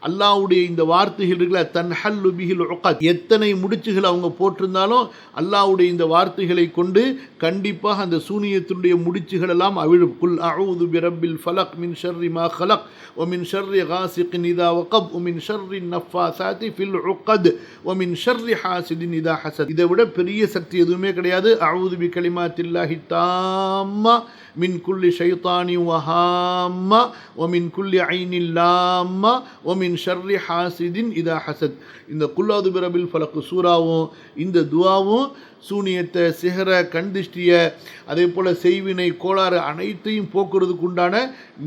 அல்லாஹ்வுடைய இந்த வார்த்தைகள் இருக்குல்ல, தன்ஹல்லு பிஹில் உகத், எத்தனை முடிச்சுகள் அவங்க போட்டிருந்தாலும் அல்லாஹ்வுடைய இந்த வார்த்தைகளை கொண்டு கண்டிப்பாக அந்த சூனியத்தினுடைய முடிச்சுகள் எல்லாம் அவிழும். குல் அஊது பிரப்பில் ஃபலக் மின் ஷர்ரி மா ஹலக் வ மின் ஷர்ரி காசிகின் இதா வகப் வ மின் ஷர்ரி நஃபாசாத்தி ஃபில் உகத் வ மின் ஷர்ரி ஹாசிதின் இதா ஹசத். இதை விட பெரிய சக்தி எதுவுமே கிடையாது. அஊது பி கலிமாத்தில்லாஹி தாம்மா மின் குல்லி ஷைத்தானி வஹாம்மா வ மின் குல்லி ஐனில் லாம்மா வ மின் ஷர்ரி ஹாசிதின் இதா ஹசத். இந்த குல் அஊது பிரப்பில் ஃபலக் சூராவும் இந்த துஆவும் சூனியத்தை, சிஹர, கண்திஷ்டியை, அதே போல் செய்வினை, கோளாறு அனைத்தையும் போக்குறதுக்கு உண்டான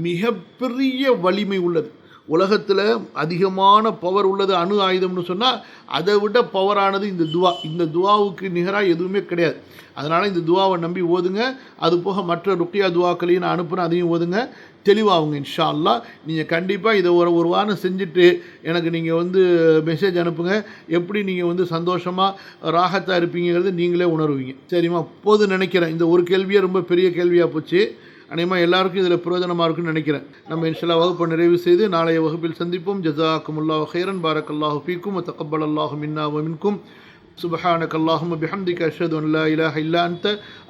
மிகப்பெரிய வலிமை உள்ளது. உலகத்தில் அதிகமான பவர் உள்ளது அணு ஆயுதம்னு சொன்னால் அதை விட பவரானது இந்த துவா. இந்த துவாவுக்கு நிகராக எதுவுமே கிடையாது. அதனால் இந்த துவாவை நம்பி ஓதுங்க. அது போக மற்ற ருக்கியா துவாக்களையும் நான் அனுப்புகிறேன், அதையும் ஓதுங்க. தெளிவாகுங்க இன்ஷா அல்லாஹ். நீங்கள் கண்டிப்பாக இதை ஒரு வாரம் செஞ்சுட்டு எனக்கு நீங்கள் மெசேஜ் அனுப்புங்க. எப்படி நீங்கள் சந்தோஷமாக ராகத்தாக இருப்பீங்கிறது நீங்களே உணர்வீங்க. சரிம்மா, போது நினைக்கிறேன். இந்த ஒரு கேள்வியே ரொம்ப பெரிய கேள்வியாக போச்சு. அநேகமாக எல்லாருக்கும் இதில் பிரயோஜனமாக இருக்குன்னு நினைக்கிறேன். நம்ம இன்ஷா வகுப்பை நிறைவு செய்து நாளைய வகுப்பில் சந்திப்போம். ஜஸாக்குமுல்லாஹு ஹைரன், பாரக்கல்லாஹு ஃபீக்கும் வ தக்கப்பலல்லாஹு மின்னா வ மின்கும். سبحانك اللهم بحمدك أشهد أن لا إله إلا أنت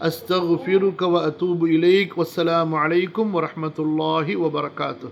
أستغفرك وأتوب إليك. والسلام عليكم ورحمة الله وبركاته.